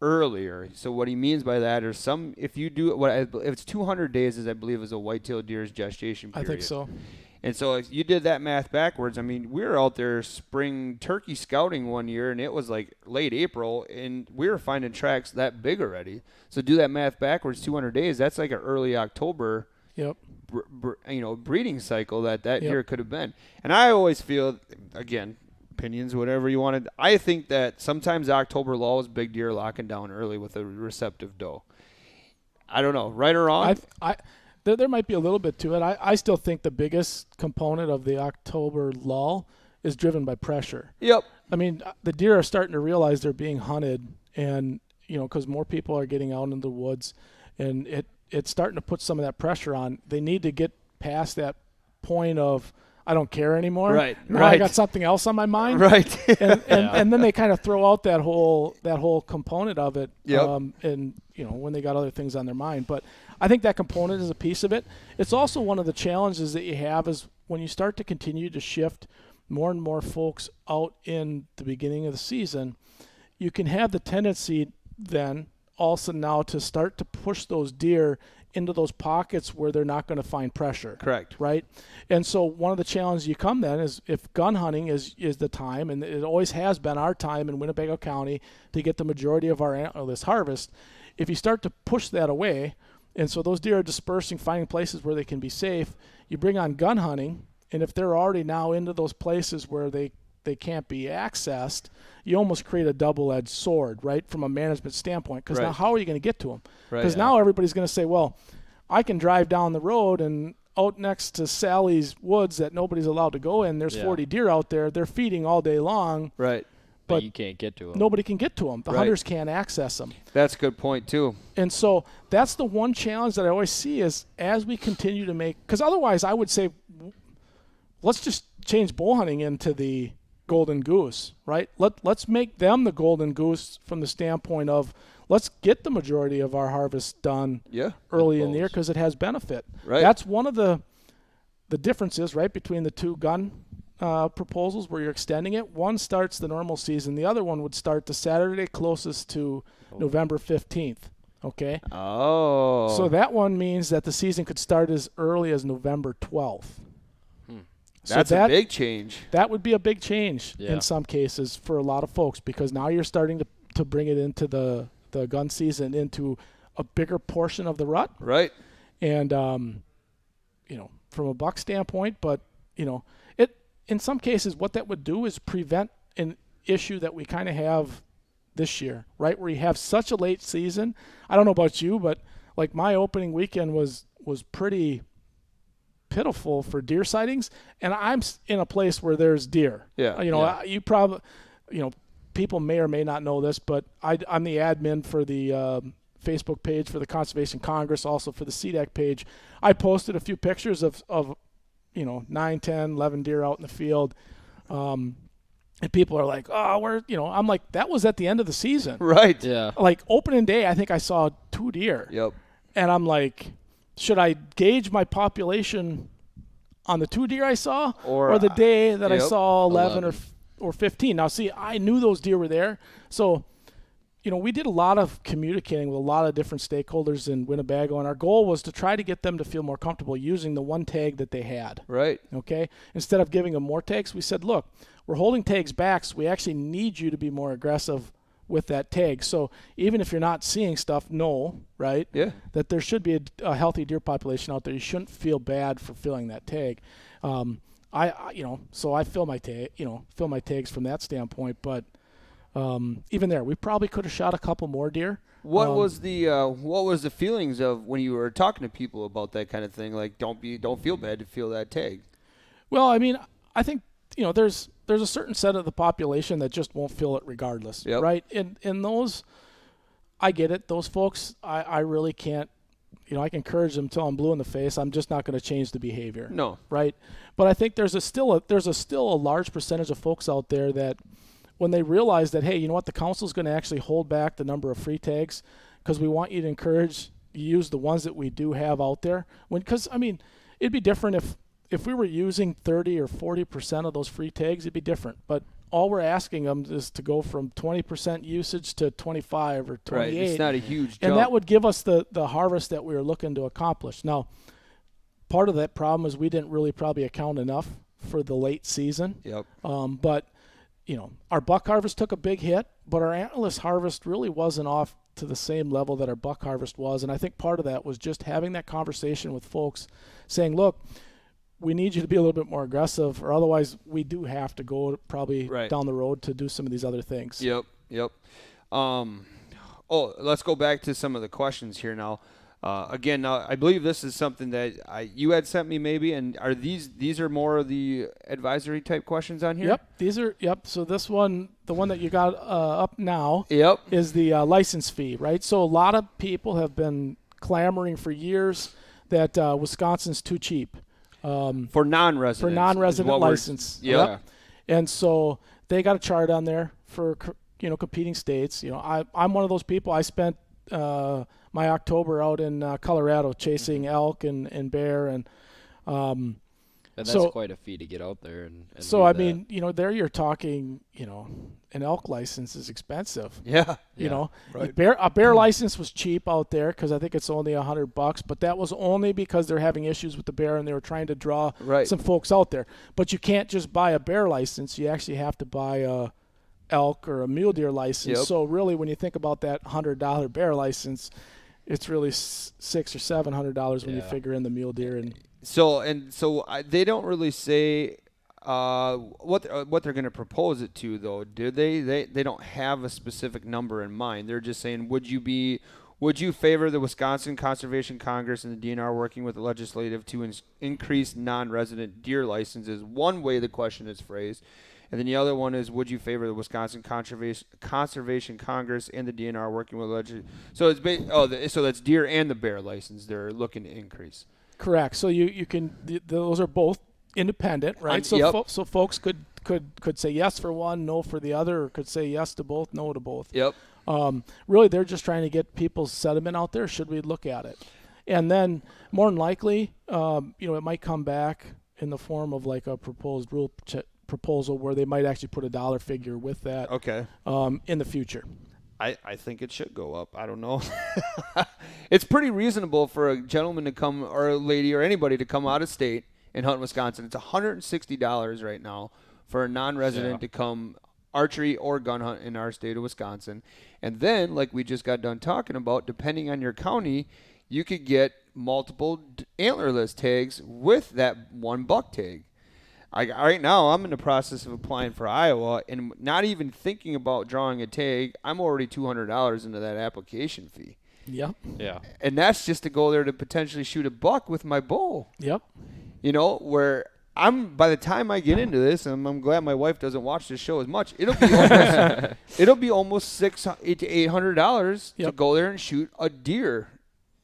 earlier. So what he means by that is if it's 200 days, I believe is a white-tailed deer's gestation period. I think so. And so if you did that math backwards, we were out there spring turkey scouting one year, and it was like late April, and we were finding tracks that big already. So do that math backwards, 200 days, that's like an early October breeding cycle that deer could have been. And I always feel, again, opinions, whatever you wanted, I think that sometimes October lull is big deer locking down early with a receptive doe. I don't know, right or wrong? There might be a little bit to it. I still think the biggest component of the October lull is driven by pressure. Yep. The deer are starting to realize they're being hunted, and because more people are getting out into the woods, and it's starting to put some of that pressure on. They need to get past that point of I don't care anymore. Right. Now I got something else on my mind. Right. and then they kind of throw out that whole component of it. Yep. And when they got other things on their mind. But I think that component is a piece of it. It's also one of the challenges that you have is when you start to continue to shift more and more folks out in the beginning of the season, you can have the tendency then also now to start to push those deer into those pockets where they're not going to find pressure. Correct. Right? And so one of the challenges you come then is if gun hunting is the time, and it always has been our time in Winnebago County to get the majority of our antlerless harvest, if you start to push that away, and so those deer are dispersing, finding places where they can be safe, you bring on gun hunting, and if they're already now into those places where they can't be accessed, you almost create a double-edged sword, right, from a management standpoint. Because now how are you going to get to them? Because now everybody's going to say, well, I can drive down the road and out next to Sally's woods that nobody's allowed to go in. There's 40 deer out there. They're feeding all day long. Right. But you can't get to them. Nobody can get to them. The hunters can't access them. That's a good point, too. And so that's the one challenge that I always see is as we continue to make – because otherwise I would say let's just change bow hunting into the golden goose, right? Let's make them the golden goose from the standpoint of let's get the majority of our harvest done early in the year because it has benefit. Right. That's one of the differences, right, between the two gun proposals where you're extending it. One starts the normal season. The other one would start the Saturday closest to November 15th. Okay? Oh. So that one means that the season could start as early as November 12th. That's a big change. That would be a big change in some cases for a lot of folks because now you're starting to bring it into the gun season into a bigger portion of the rut. Right. And, from a buck standpoint, but, it in some cases what that would do is prevent an issue that we kind of have this year, right, where you have such a late season. I don't know about you, but like my opening weekend was pretty pitiful for deer sightings, and I'm in a place where there's deer. Yeah. You probably, people may or may not know this, but I'm the admin for the Facebook page for the Conservation Congress, also for the CDAC page. I posted a few pictures of 9, 10, 11 deer out in the field. And people are like, oh, I'm like, that was at the end of the season. Right. Yeah. Like opening day, I think I saw 2 deer. Yep. And I'm like, should I gauge my population on the 2 deer I saw or the day that I saw 11 or 15? Now, see, I knew those deer were there. So, we did a lot of communicating with a lot of different stakeholders in Winnebago, and our goal was to try to get them to feel more comfortable using the one tag that they had. Right. Okay? Instead of giving them more tags, we said, look, we're holding tags back, so we actually need you to be more aggressive with that tag. So even if you're not seeing stuff, know, right? Yeah. That there should be a healthy deer population out there. You shouldn't feel bad for filling that tag. So I fill my tags from that standpoint. But even there, we probably could have shot a couple more deer. What was the feelings of when you were talking to people about that kind of thing? Like, don't feel bad to feel that tag. Well, I mean, I think there's a certain set of the population that just won't feel it regardless, right? And those, I get it. Those folks, I really can't, I can encourage them till I'm blue in the face. I'm just not going to change the behavior. No. Right? But I think there's still a large percentage of folks out there that when they realize that, hey, you know what, the council's going to actually hold back the number of free tags because we want you to encourage you use the ones that we do have out there. Because, I mean, it'd be different if we were using 30 or 40% of those free tags, it'd be different. But all we're asking them is to go from 20% usage to 25 or 28. Right. It's not a huge jump. And that would give us the harvest that we were looking to accomplish. Now, part of that problem is we didn't really probably account enough for the late season. Yep. But, our buck harvest took a big hit, but our antlerless harvest really wasn't off to the same level that our buck harvest was. And I think part of that was just having that conversation with folks saying, look, we need you to be a little bit more aggressive, or otherwise we do have to go probably down the road to do some of these other things. Yep. Let's go back to some of the questions here now. Again, now I believe this is something that you had sent me maybe, and are these are more of the advisory type questions on here? Yep. So this one, the one that you got up now, is the license fee, right? So a lot of people have been clamoring for years that Wisconsin's too cheap. For non-residents. For non-resident license. Yep. And so they got a chart on there for competing states. I'm one of those people. I spent my October out in Colorado chasing elk and bear and that's quite a fee to get out there and so I mean, there you're talking, an elk license is expensive. Yeah. Right. A bear license was cheap out there because I think it's only $100, but that was only because they're having issues with the bear and they were trying to draw some folks out there. But you can't just buy a bear license. You actually have to buy a elk or a mule deer license. So really, when you think about that $100 bear license, it's really $600 or $700 when you figure in the mule deer and. So they don't really say what they're going to propose it to, though, do they? They don't have a specific number in mind. They're just saying, would you favor the Wisconsin Conservation Congress and the DNR working with the legislative to increase non-resident deer licenses? One way the question is phrased. And then the other one is, would you favor the Wisconsin Conservation Congress and the DNR working with legislative? So so that's deer and the bear license they're looking to increase. Correct. So you can those are both independent, right? So folks could say yes for one, no for the other, or could say yes to both, no to both. Yep. Really, they're just trying to get people's sentiment out there. Should we look at it? And then more than likely, it might come back in the form of like a proposed rule proposal where they might actually put a dollar figure with that. Okay. In the future. I think it should go up. I don't know. It's pretty reasonable for a gentleman to come, or a lady, or anybody to come out of state and hunt in Wisconsin. It's $160 right now for a non-resident to come archery or gun hunt in our state of Wisconsin. And then, like we just got done talking about, depending on your county, you could get multiple antlerless tags with that one buck tag. Right now, I'm in the process of applying for Iowa, and not even thinking about drawing a tag. I'm already $200 into that application fee, Yep. Yeah. and that's just to go there to potentially shoot a buck with my bow. Yep. You know, where by the time I get into this, and I'm glad my wife doesn't watch this show as much. It'll be almost $600 to $800 to Yep. go there and shoot a deer,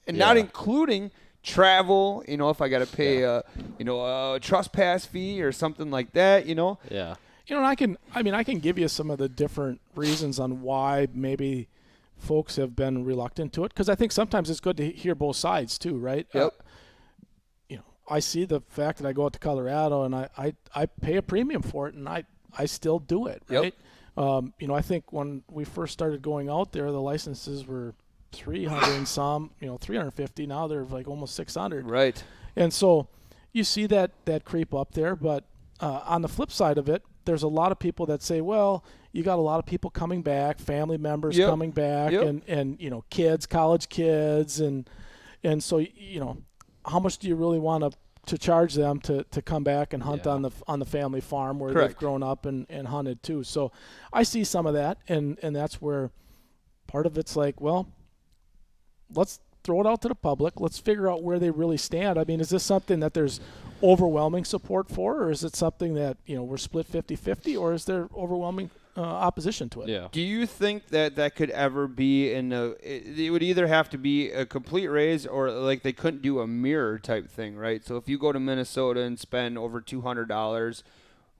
and not Yeah. including travel. You know, if I got to pay a trespass fee or something like that. You know. Yeah. You know, and I can give you some of the different reasons on why maybe folks have been reluctant to it, because I think sometimes it's good to hear both sides too, right? Yep. You know, I see the fact that I go out to Colorado and I pay a premium for it, and I still do it, Yep. right? You know, I think when we first started going out there, the licenses were 300 and some, 350. Now they're like almost 600. Right. And so you see that creep up there. But on the flip side of it, there's a lot of people that say, well, you got a lot of people coming back, family members Yep. coming back, Yep. and kids, college kids, and so how much do you really want to charge them to come back and hunt Yeah. on the family farm where Correct. they've grown up and hunted too? So I see some of that, and that's where part of it's like, well, let's throw it out to the public. Let's figure out where they really stand. I mean, is this something that there's overwhelming support for, or is it something that, we're split 50-50, or is there overwhelming opposition to it? Yeah. Do you think that could ever be it would either have to be a complete raise, or like they couldn't do a mirror type thing, right? So if you go to Minnesota and spend over $200,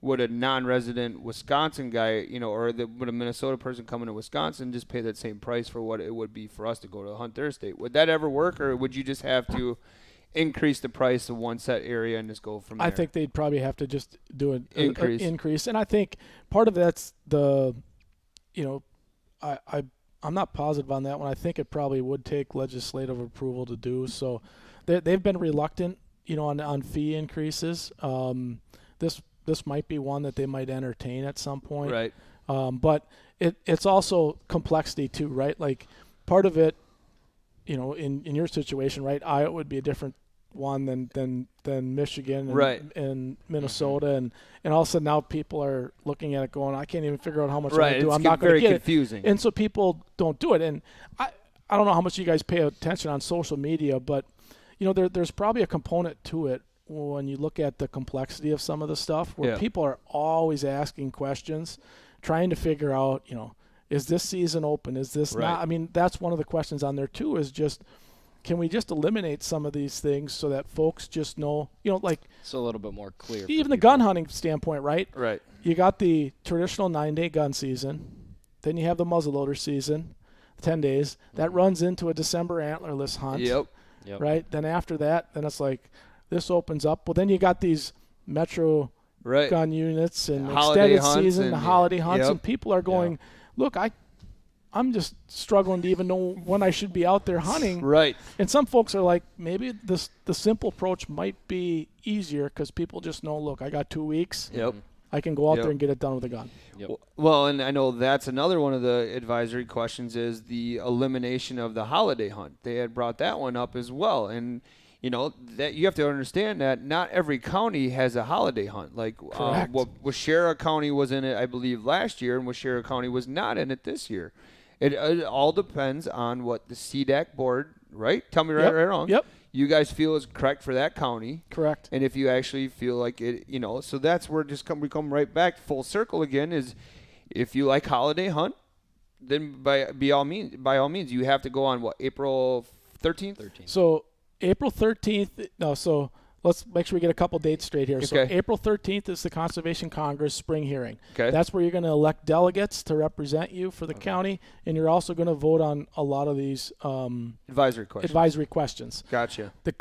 would a non-resident Wisconsin guy, would a Minnesota person come into Wisconsin just pay that same price for what it would be for us to go to hunt their state? Would that ever work, or would you just have to increase the price of one set area and just go from there? I think they'd probably have to just do an Increase. increase, and I think part of that's I'm not positive on that one. I think it probably would take legislative approval to do so. They've been reluctant, on fee increases. This might be one that they might entertain at some point. Right. But it's also complexity too, right? Like part of it, in your situation, right? Iowa would be a different one than Michigan and, Right. and Minnesota, and all of a sudden now people are looking at it going, I can't even figure out how much Right. I do. It's I'm not going to very get it. confusing. And so people don't do it. And I don't know how much you guys pay attention on social media, but there's probably a component to it when you look at the complexity of some of the stuff where Yeah. people are always asking questions, trying to figure out, is this season open? Is this Right. not? I mean, that's one of the questions on there too, is just, can we just eliminate some of these things so that folks just know, like It's a little bit more clear. for even the people. gun hunting standpoint, right? Right. You got the traditional 9-day gun season. Then you have the muzzleloader season, 10 days. That runs into a December antlerless hunt. Yep. Yep. Right? Then after that, then it's like this opens up. Well, then you got these metro Right. gun units and Holiday extended hunts season, the and- holiday hunts, yep. and people are going, look, I'm just struggling to even know when I should be out there hunting. Right. And some folks are like, maybe the simple approach might be easier because people just know, look, I got 2 weeks. Yep. I can go out Yep. there and get it done with a gun. Yep. Well, and I know that's another one of the advisory questions is the elimination of the holiday hunt. They had brought that one up as well. And, that you have to understand that not every county has a holiday hunt. Like Correct. Waushara County was in it, I believe, last year, and Waushara County was not in it this year. It all depends on what the CDAC board, right? Tell me right Yep. or wrong. Yep. You guys feel is correct for that county. Correct. And if you actually feel like it, so that's where we come right back full circle again is if you like holiday hunt, then by all means, you have to go on April 13th? 13. So April 13th. No, so let's make sure we get a couple dates straight here. So Okay. April 13th is the Conservation Congress spring hearing. Okay. That's where you're going to elect delegates to represent you for the county, and you're also going to vote on a lot of these Advisory question. advisory questions. Gotcha. The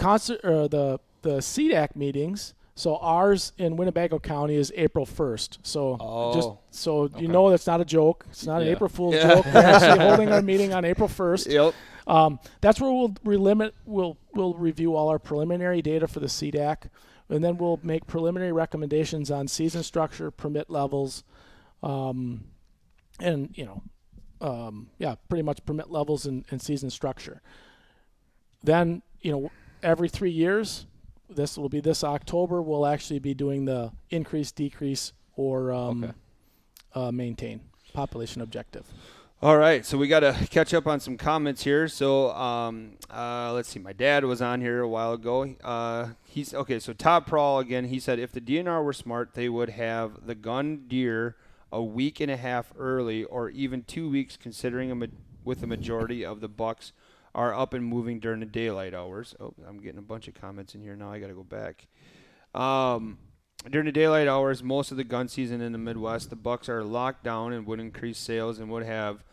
the CDAC meetings. So ours in Winnebago County is April 1st. So you know that's not a joke. It's not an Yeah. April Fool's Yeah. joke. We're actually holding our meeting on April 1st. Yep. That's where we'll review all our preliminary data for the CDAC, and then we'll make preliminary recommendations on season structure, permit levels, and pretty much permit levels and season structure. Then every 3 years this will be this October. We'll actually be doing the increase, decrease, or maintain population objective. All right, so we got to catch up on some comments here. So let's see. My dad was on here a while ago. He's okay. So Todd Prawl again. He said if the DNR were smart, they would have the gun deer a week and a half early, or even 2 weeks, considering with the majority of the bucks are up and moving during the daylight hours. Oh, I'm getting a bunch of comments in here now. I got to go back. During the daylight hours, most of the gun season in the Midwest, the bucks are locked down and would increase sales and would have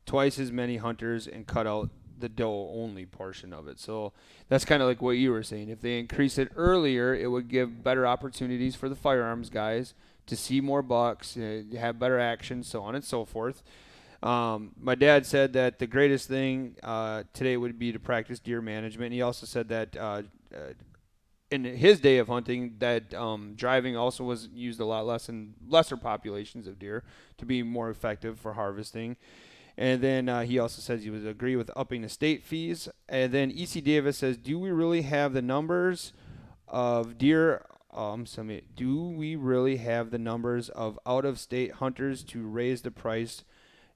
twice as many hunters and cut out the doe only portion of it. So that's kind of like what you were saying. If they increase it earlier, it would give better opportunities for the firearms guys to see more bucks, have better action, so on and so forth. My dad said that the greatest thing today would be to practice deer management. He also said that in his day of hunting, that driving also was used a lot less in lesser populations of deer to be more effective for harvesting. And then he also says he would agree with upping the state fees. And then E.C. Davis says, do we really have the numbers of deer? Do we really have the numbers of out-of-state hunters to raise the price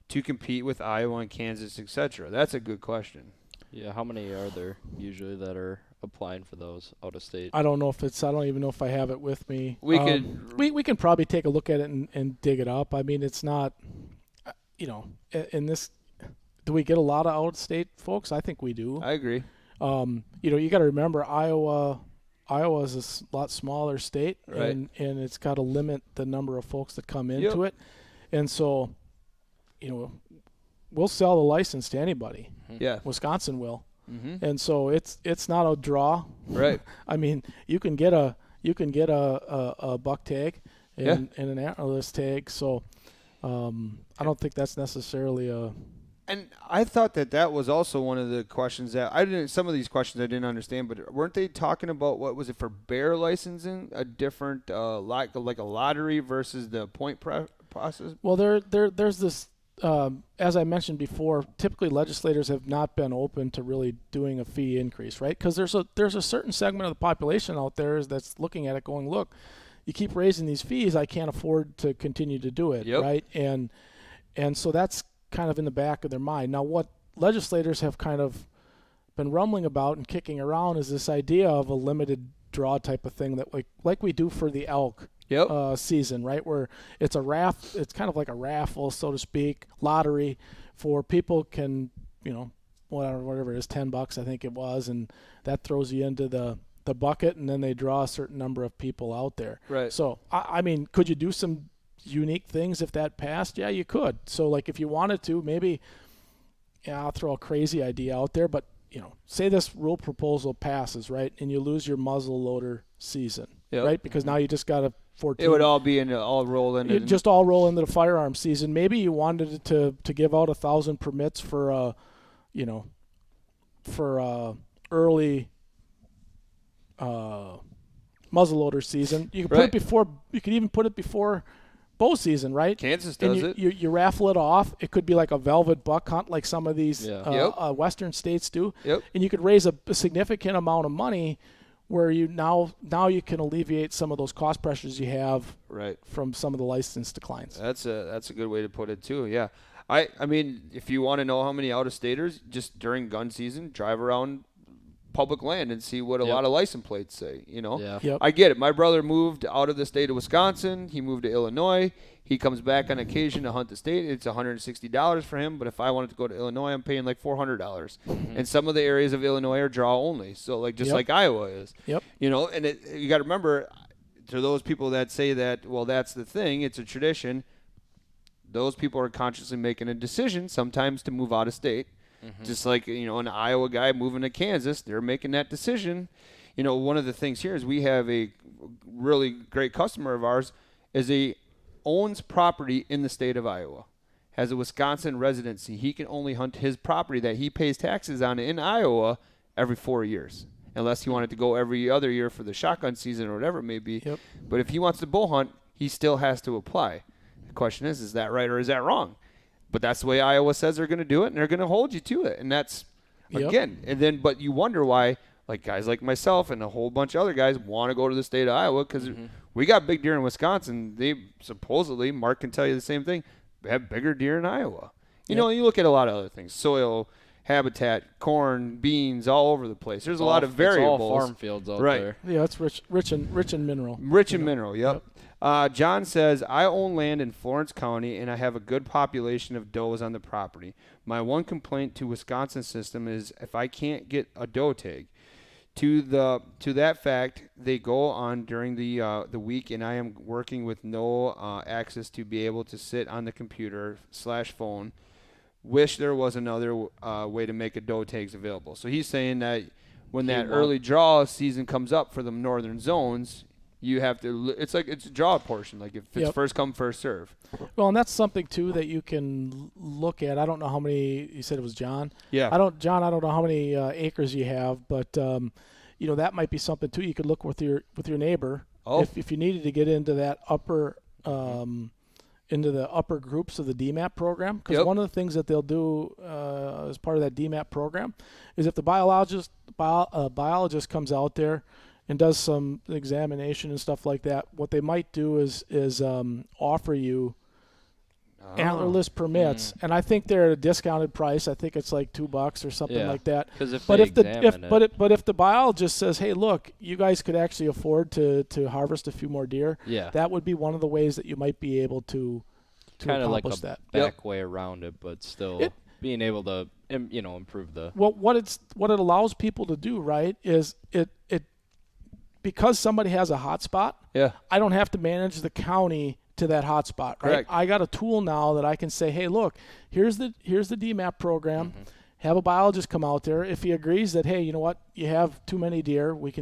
to compete with Iowa and Kansas, etc.? That's a good question. Yeah, how many are there usually that are applying for those out of state? I don't know if it's. I don't even know if I have it with me. We can probably take a look at it and dig it up. I mean, it's not. In this, do we get a lot of out-of-state folks? I think we do. I agree. You got to remember Iowa is a lot smaller state, right. and it's got to limit the number of folks that come into it, and so, we'll sell the license to anybody. Yeah, Wisconsin will, and so it's not a draw. Right. I mean, you can get a buck tag and an antlerless tag. So I don't think that's necessarily a. And I thought that was also one of the questions that I didn't. Some of these questions I didn't understand, but weren't they talking about what was it for bear licensing? A different like a lottery versus the point process. Well, there's this. As I mentioned before, typically legislators have not been open to really doing a fee increase, right? Because there's a certain segment of the population out there that's looking at it going, look, you keep raising these fees, I can't afford to continue to do it, right? And so that's kind of in the back of their mind. Now, what legislators have kind of been rumbling about and kicking around is this idea of a limited draw type of thing that like we do for the elk season, right? Where it's it's kind of like a raffle, so to speak, lottery for people can, whatever it is, $10, I think it was, and that throws you into the bucket, and then they draw a certain number of people out there. Right. So, I mean, could you do some unique things if that passed? Yeah, you could. So, like, if you wanted to, maybe, I'll throw a crazy idea out there, but, say this rule proposal passes, right, and you lose your muzzle loader season, right? Because now you just got a 14. It would all be all roll into. Just all roll into the firearm season. Maybe you wanted to give out 1,000 permits for early muzzleloader season. You can put it before. You could even put it before bow season, right? Kansas does it. You raffle it off. It could be like a velvet buck hunt, like some of these western states do. Yep. And you could raise a significant amount of money, where you now you can alleviate some of those cost pressures you have from some of the license declines. That's a good way to put it too. Yeah. I mean, if you want to know how many out-of-staters, just during gun season, drive around public land and see what a lot of license plates say, I get it. My brother moved out of the state of Wisconsin. He moved to Illinois. He comes back on occasion to hunt the state. It's $160 for him, but if I wanted to go to Illinois, I'm paying like $400. And some of the areas of Illinois are draw only, so like like Iowa is. And you got to remember, to those people that say that, well, that's the thing, it's a tradition, those people are consciously making a decision sometimes to move out of state. Just like, an Iowa guy moving to Kansas, they're making that decision. One of the things here is we have a really great customer of ours owns property in the state of Iowa, has a Wisconsin residency. He can only hunt his property that he pays taxes on in Iowa every 4 years, unless he wanted to go every other year for the shotgun season or whatever it may be. But if he wants to bow hunt, he still has to apply. The question is that right or is that wrong? But that's the way Iowa says they're going to do it, and they're going to hold you to it. And that's, again, but you wonder why like guys like myself and a whole bunch of other guys want to go to the state of Iowa because we got big deer in Wisconsin. They supposedly, Mark can tell you the same thing, we have bigger deer in Iowa. You know, you look at a lot of other things, soil, habitat, corn, beans, all over the place. There's a lot of variables. It's all farm fields out Right. there. Yeah, it's rich in mineral. Rich in mineral, yep. John says, I own land in Florence County, and I have a good population of does on the property. My one complaint to Wisconsin system is if I can't get a doe tag. To that fact, they go on during the week, and I am working with no access to be able to sit on the computer / phone. Wish there was another way to make a doe tags available. So he's saying that when that early draw season comes up for the northern zones, you have to. It's a draw portion. Like if it's first come first serve. Well, and that's something too that you can look at. I don't know how many. You said it was John. Yeah. I don't know how many acres you have, but that might be something too. You could look with your neighbor. Oh. If you needed to get into that upper into the upper groups of the DMAP program, because one of the things that they'll do as part of that DMAP program is if the biologist comes out there and does some examination and stuff like that, what they might do is offer you antlerless permits, and I think they're at a discounted price. I think it's like $2 or something like that. Because if if the biologist says, "Hey, look, you guys could actually afford to harvest a few more deer," that would be one of the ways that you might be able to kind of like accomplish a that. back way around it, but still being able to improve the. Well, what it allows people to do, right, is it because somebody has a hot spot. Yeah. I don't have to manage the county to that hot spot, right? Correct. I got a tool now that I can say, hey, look, here's the DMAP program. Have a biologist come out there. If he agrees that, hey, you know what, you have too many deer, we'd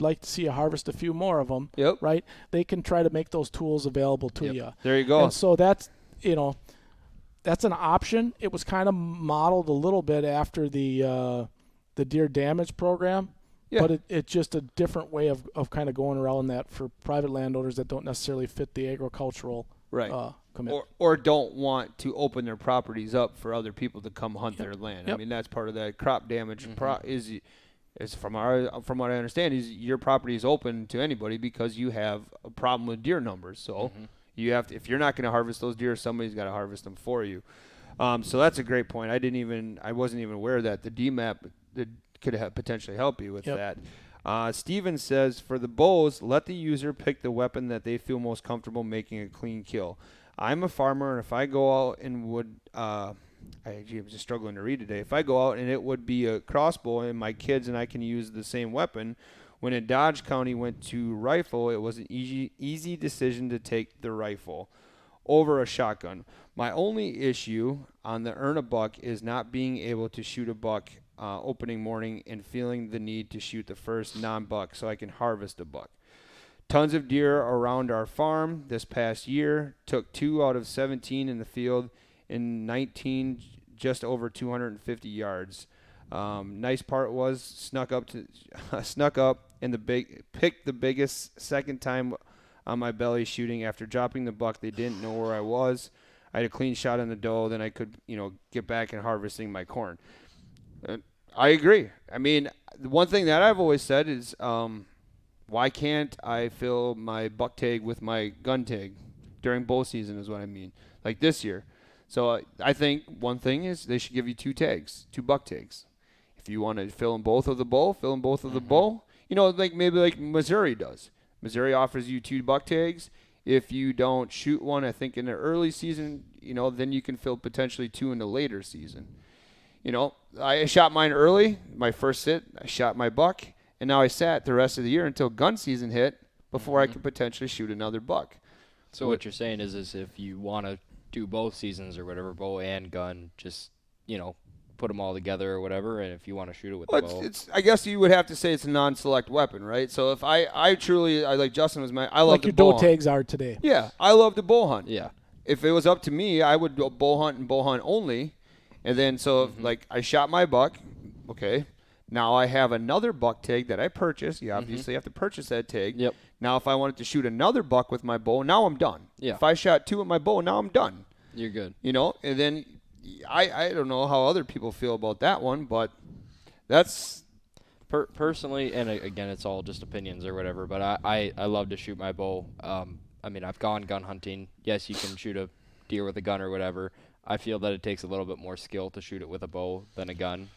like to see you harvest a few more of them, right? They can try to make those tools available to you. There you go. And so that's an option. It was kind of modeled a little bit after the deer damage program. Yeah. But it's just a different way of kind of going around that for private landowners that don't necessarily fit the agricultural commitment. Or don't want to open their properties up for other people to come hunt their land. I mean, that's part of that crop damage is from what I understand is your property is open to anybody because you have a problem with deer numbers. So you have to, if you're not going to harvest those deer, somebody's got to harvest them for you. So that's a great point. I wasn't even aware that the DMAP could potentially help you with that. Steven says, for the bows, let the user pick the weapon that they feel most comfortable making a clean kill. I'm a farmer, and if I go out and I'm just struggling to read today. If I go out and it would be a crossbow and my kids and I can use the same weapon, when in Dodge County went to rifle, it was an easy decision to take the rifle over a shotgun. My only issue on the earn a buck is not being able to shoot a buck opening morning and feeling the need to shoot the first non-buck so I can harvest a buck. Tons of deer around our farm this past year. Took 2 out of 17 in the field in 19 just over 250 yards. Nice part was snuck up and picked the biggest second time on my belly shooting. After dropping the buck, they didn't know where I was. I had a clean shot on the doe, then I could get back and harvesting my corn. I agree. I mean, the one thing that I've always said is, why can't I fill my buck tag with my gun tag during bow season is what I mean, like this year. So I think one thing is they should give you 2 tags, 2 buck tags. If you want to fill in both of the bow, fill in both of the bow. Like maybe like Missouri does. Missouri offers you 2 buck tags. If you don't shoot one, I think in the early season, then you can fill potentially 2 in the later season. I shot mine early, my first sit, I shot my buck, and now I sat the rest of the year until gun season hit before I could potentially shoot another buck. So what you're saying is if you want to do both seasons or whatever, bow and gun, just, put them all together or whatever, and if you want to shoot it with the bow. I guess you would have to say it's a non-select weapon, right? So if I truly, like Justin was I love like to your bow doe tags are today. Yeah, I love to bow hunt. Yeah. If it was up to me, I would go bow hunt and bow hunt only. And then if I shot my buck, okay, now I have another buck tag that I purchased. You obviously have to purchase that tag. Yep. Now if I wanted to shoot another buck with my bow, now I'm done. Yeah. If I shot 2 with my bow, now I'm done. You're good. And then I don't know how other people feel about that one, but that's Personally, and again, it's all just opinions or whatever, but I love to shoot my bow. I mean, I've gone gun hunting. Yes, you can shoot a deer with a gun or whatever. I feel that it takes a little bit more skill to shoot it with a bow than a gun.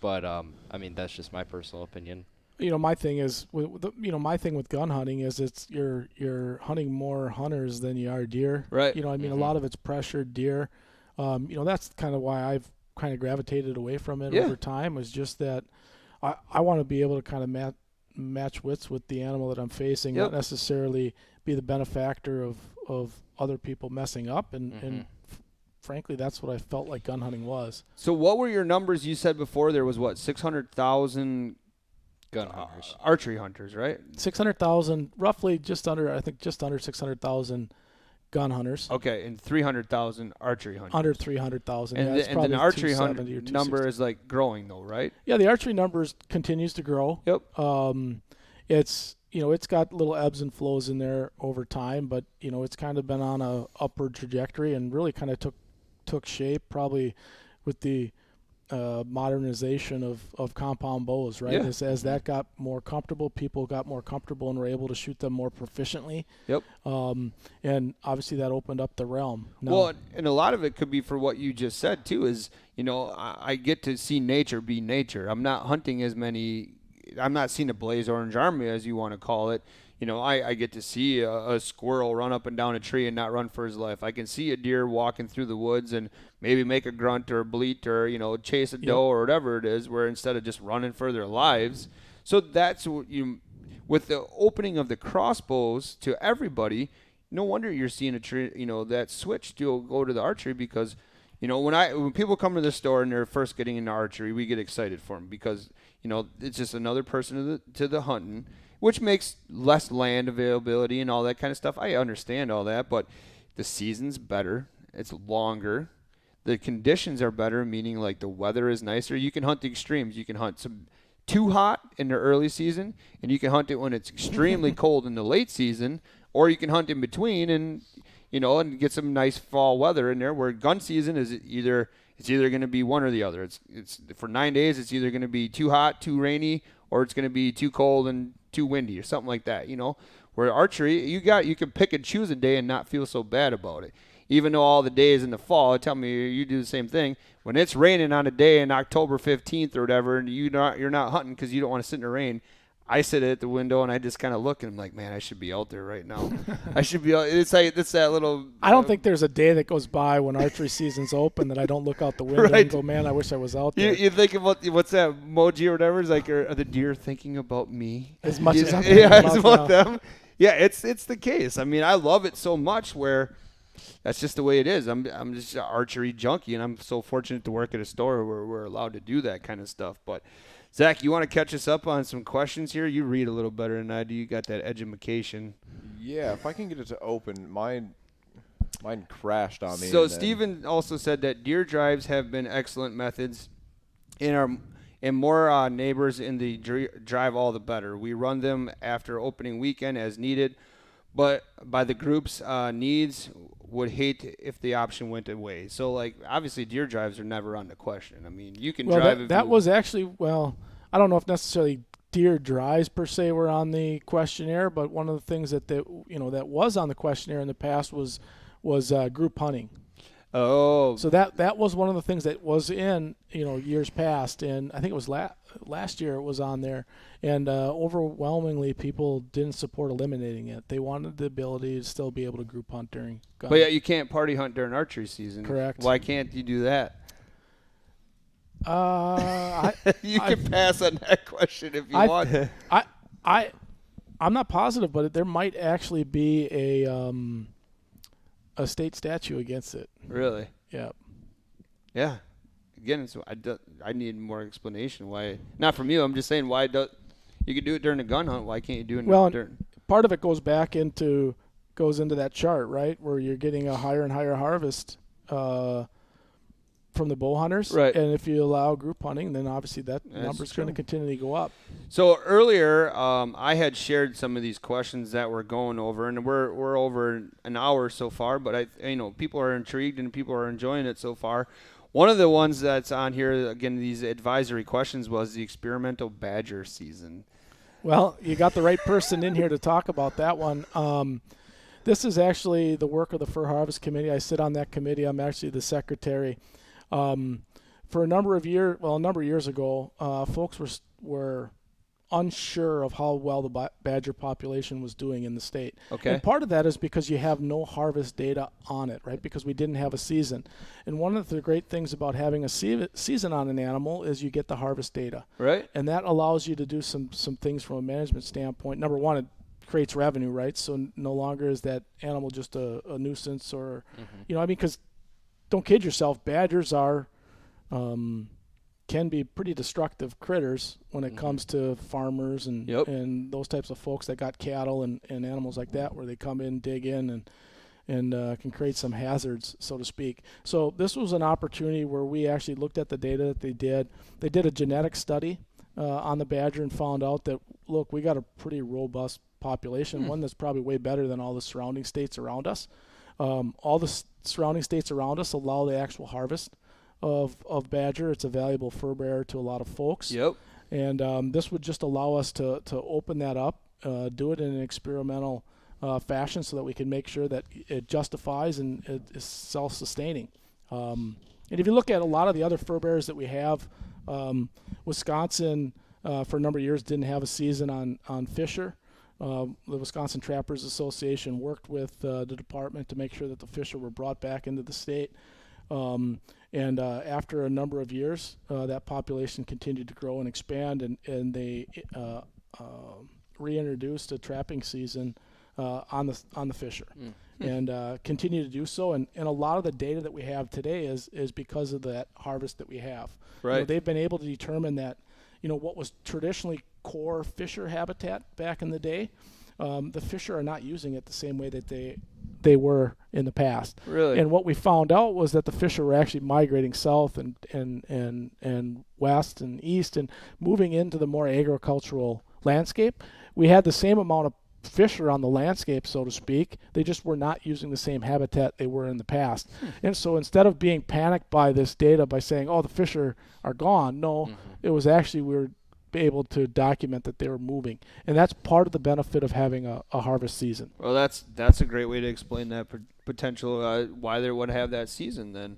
But, I mean, that's just my personal opinion. My thing is, my thing with gun hunting is you're hunting more hunters than you are deer. Right. A lot of it's pressured deer. That's kind of why I've kind of gravitated away from it over time, is just that I want to be able to kind of match wits with the animal that I'm facing, not necessarily be the benefactor of other people messing up. And frankly, that's what I felt like gun hunting was. So what were your numbers? You said before there was 600,000 gun hunters, archery hunters, right? 600,000, roughly just under 600,000 gun hunters. Okay, and 300,000 archery hunters. Under 300,000. And, yeah, and the archery hunter number is like growing though, right? Yeah, the archery numbers continues to grow. Yep. It's it's got little ebbs and flows in there over time, but it's kind of been on a upward trajectory and really kind of took shape probably with the modernization of compound bows, right? Yeah. As that got more comfortable, people got more comfortable and were able to shoot them more proficiently. Yep. And obviously that opened up the realm. Now, Well, and a lot of it could be for what you just said too, is, I get to see nature be nature. I'm not hunting I'm not seeing a blaze orange army, as you want to call it. I get to see a squirrel run up and down a tree and not run for his life. I can see a deer walking through the woods and maybe make a grunt or a bleat or, chase a doe or whatever it is, where instead of just running for their lives. So that's what with the opening of the crossbows to everybody, no wonder you're seeing that switch to go to the archery, because, when people come to the store and they're first getting into archery, we get excited for them because, it's just another person to the hunting, which makes less land availability and all that kind of stuff. I understand all that, but the season's better. It's longer. The conditions are better, meaning like the weather is nicer. You can hunt the extremes. You can hunt too hot in the early season, and you can hunt it when it's extremely cold in the late season, or you can hunt in between and get some nice fall weather in there, where gun season is either going to be one or the other. It's for 9 days, it's either going to be too hot, too rainy, or it's going to be too cold and too windy or something like that, Where archery, you can pick and choose a day and not feel so bad about it. Even though all the days in the fall, tell me you do the same thing. When it's raining on a day in October 15th or whatever, and you're not hunting because you don't want to sit in the rain, I sit at the window and I just kind of look and I'm like, man, I should be out there right now. I should be out. It's that little. I don't think there's a day that goes by when archery season's open that I don't look out the window and go, man, I wish I was out there. You think about what's that emoji or whatever? It's like, are the deer thinking about me as much as I'm thinking about them? Yeah, it's the case. I mean, I love it so much where that's just the way it is. I'm just an archery junkie, and I'm so fortunate to work at a store where we're allowed to do that kind of stuff. But Zach, you want to catch us up on some questions here? You read a little better than I do. You got that edumacation. Yeah, if I can get it to open, mine crashed on me. So Steven also said that deer drives have been excellent methods, and more neighbors in the drive, all the better. We run them after opening weekend as needed, but by the group's needs, would hate if the option went away. So, like, obviously deer drives are never on the question. I mean, you can drive. That was actually, I don't know if necessarily deer drives per se were on the questionnaire, but one of the things that was on the questionnaire in the past was group hunting. Oh. So that was one of the things that was in years past, and I think it was last year it was on there, and overwhelmingly people didn't support eliminating it. They wanted the ability to still be able to group hunt during gun. But yeah, you can't party hunt during archery season. Correct. Why can't you do that? You can pass on that question if you want. I'm not positive, but there might actually be a state statute against it. Really? Yeah. Yeah. Again, I need more explanation why. Not from you. I'm just saying why you could do it during a gun hunt. Why can't you do it during? Part of it goes into that chart, right, where you're getting a higher and higher harvest from the bow hunters. Right. And if you allow group hunting, then obviously that number's going to continue to go up. So earlier, I had shared some of these questions that we're going over, and we're over an hour so far. But people are intrigued and people are enjoying it so far. One of the ones that's on here, again, these advisory questions, was the experimental badger season. Well, you got the right person in here to talk about that one. This is actually the work of the Fur Harvest Committee. I sit on that committee. I'm actually the secretary. For a number of years ago, folks were unsure of how well the badger population was doing in the state. Okay. And part of that is because you have no harvest data on it, right? Because we didn't have a season. And one of the great things about having a season on an animal is you get the harvest data. Right. And that allows you to do some things from a management standpoint. Number one, it creates revenue, right? So no longer is that animal just a nuisance or, because don't kid yourself, badgers are can be pretty destructive critters when it comes to farmers and those types of folks that got cattle and animals like that, where they come in, dig in, and can create some hazards, so to speak. So this was an opportunity where we actually looked at the data that they did. They did a genetic study on the badger and found out that, look, we got a pretty robust population, one that's probably way better than all the surrounding states around us. All the surrounding states around us allow the actual harvest of badger. It's a valuable fur bearer to a lot of folks. Yep. And this would just allow us to open that up, do it in an experimental fashion so that we can make sure that it justifies and it is self-sustaining. And if you look at a lot of the other fur bearers that we have, Wisconsin for a number of years didn't have a season on Fisher. The Wisconsin Trappers Association worked with the department to make sure that the Fisher were brought back into the state. And after a number of years, that population continued to grow and expand, and they reintroduced a trapping season on the Fisher, and continue to do so. And a lot of the data that we have today is because of that harvest that we have. Right. They've been able to determine that, what was traditionally core Fisher habitat back in the day, the Fisher are not using it the same way that they were in the past. Really? And what we found out was that the Fisher were actually migrating south and west and east and moving into the more agricultural landscape. We had the same amount of Fisher on the landscape, so to speak. They just were not using the same habitat they were in the past. And so instead of being panicked by this data by saying, oh, the Fisher are gone, no, it was actually we were able to document that they were moving, and that's part of the benefit of having a harvest season. Well, that's a great way to explain that potential why they would have that season then.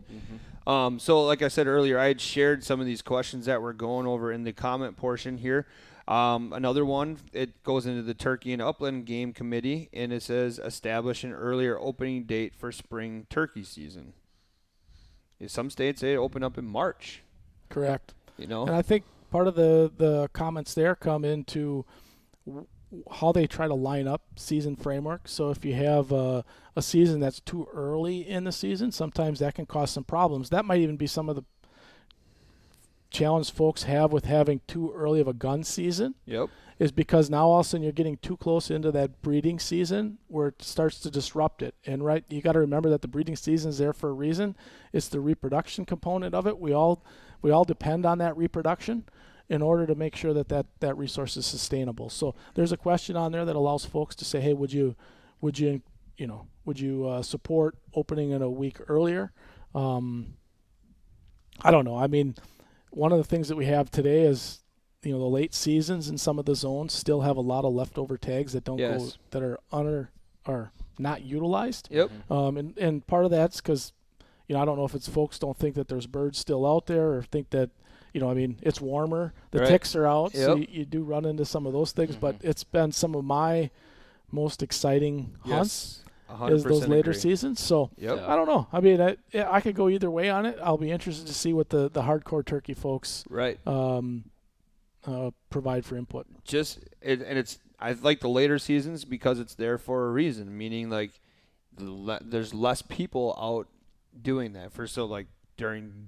So like I said earlier, I had shared some of these questions that we're going over in the comment portion here. Another one, it goes into the Turkey and Upland Game Committee, and it says establish an earlier opening date for spring turkey season. In some states they open up in March. Correct. And I think part of the comments there come into how they try to line up season framework. So if you have a season that's too early in the season, sometimes that can cause some problems. That might even be some of the challenge folks have with having too early of a gun season. Yep. Is because now all of a sudden you're getting too close into that breeding season where it starts to disrupt it. And you got to remember that the breeding season is there for a reason. It's the reproduction component of it. We all depend on that reproduction in order to make sure that resource is sustainable. So there's a question on there that allows folks to say, hey, would you support opening it a week earlier? I don't know. I mean, one of the things that we have today is, the late seasons in some of the zones still have a lot of leftover tags that don't go, that are not utilized. Yep. And part of that's because, I don't know if it's folks don't think that there's birds still out there or think that, it's warmer. The ticks are out, so you do run into some of those things. But it's been some of my most exciting hunts is those later seasons. So I don't know. I mean, I could go either way on it. I'll be interested to see what the hardcore turkey folks provide for input. I like the later seasons because it's there for a reason, meaning like there's less people out doing that. During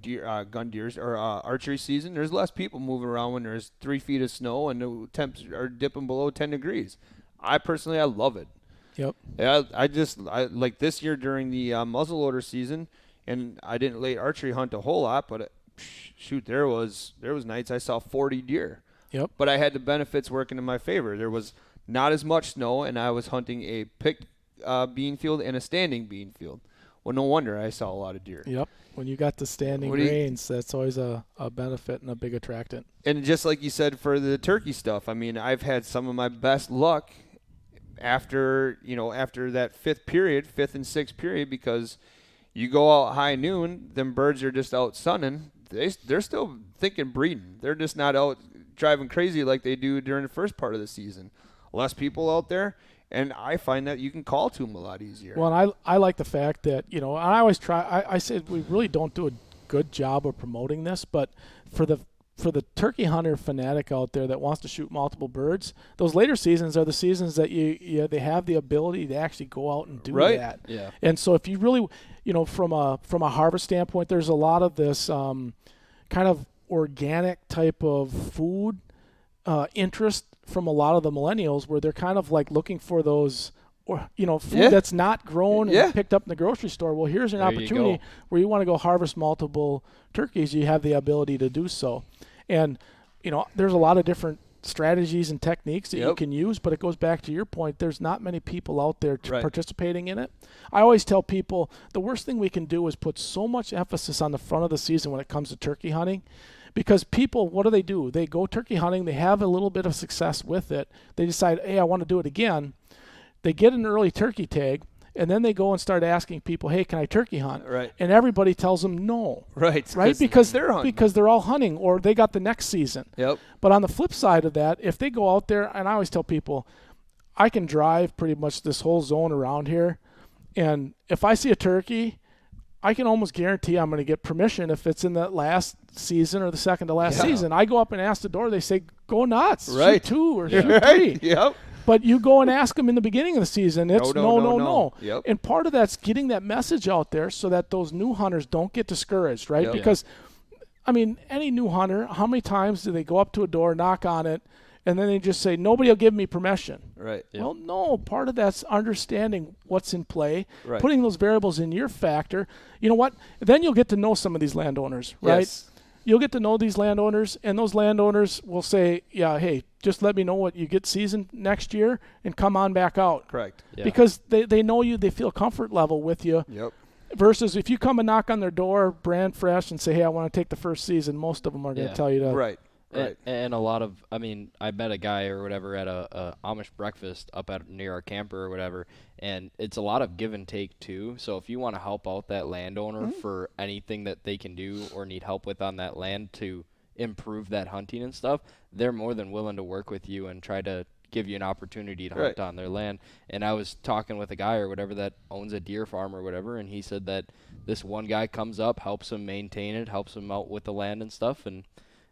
gun deers or archery season, there's less people moving around when there's 3 feet of snow and the temps are dipping below 10 degrees. I love it. Yep. Yeah, I like this year during the muzzleloader season, and I didn't late archery hunt a whole lot, but there was nights I saw 40 deer. Yep. But I had the benefits working in my favor. There was not as much snow, and I was hunting a picked bean field and a standing bean field. Well, no wonder I saw a lot of deer. Yep. When you got the standing grains, that's always a benefit and a big attractant. And just like you said for the turkey stuff, I mean, I've had some of my best luck after that fifth and sixth period, because you go out high noon, them birds are just out sunning. They're still thinking breeding. They're just not out driving crazy like they do during the first part of the season. Less people out there, and I find that you can call to them a lot easier. Well, and I like the fact that, I always try, I said we really don't do a good job of promoting this, but for the turkey hunter fanatic out there that wants to shoot multiple birds, those later seasons are the seasons that they have the ability to actually go out and do that. Yeah. And so if you really, from a harvest standpoint, there's a lot of this kind of organic type of food interest from a lot of the millennials, where they're kind of like looking for those, food that's not grown and picked up in the grocery store. Well, here's an opportunity where you want to go harvest multiple turkeys. You have the ability to do so. And, there's a lot of different strategies and techniques that you can use, but it goes back to your point. There's not many people out there participating in it. I always tell people the worst thing we can do is put so much emphasis on the front of the season when it comes to turkey hunting, because people, what do? They go turkey hunting, they have a little bit of success with it. They decide, hey, I want to do it again. They get an early turkey tag, and then they go and start asking people, hey, can I turkey hunt? Right. And everybody tells them no. Right. Because they're hunting. Because they're all hunting, or they got the next season. Yep. But on the flip side of that, if they go out there, and I always tell people, I can drive pretty much this whole zone around here, and if I see a turkey, I can almost guarantee I'm going to get permission if it's in that last season or the second to last season. I go up and ask the door. They say, go nuts. Right. Shoot 2 or shoot 3. Yep. But you go and ask them in the beginning of the season, it's no. Yep. And part of that's getting that message out there so that those new hunters don't get discouraged, right? Yep. Because, I mean, any new hunter, how many times do they go up to a door, knock on it, and then they just say, nobody will give me permission? Right. Well, no, part of that's understanding what's in play, Right. putting those variables in your factor. You know what? Then you'll get to know some of these landowners, right? Yes. You'll get to know these landowners, and those landowners will say, yeah, hey, just let me know what you get season next year and come on back out. Correct. Yeah. Because they know you, they feel comfort level with you. Yep. Versus if you come and knock on their door, brand fresh, and say, hey, I want to take the first season, most of them are going to tell you to. Right. Right. And a lot of, I mean, I met a guy or whatever at a Amish breakfast up at near our camper or whatever, and it's a lot of give and take too. So if you want to help out that landowner for anything that they can do or need help with on that land to improve that hunting and stuff, they're more than willing to work with you and try to give you an opportunity to hunt on their land. And I was talking with a guy or whatever that owns a deer farm or whatever, and he said that this one guy comes up, helps him maintain it, helps him out with the land and stuff, and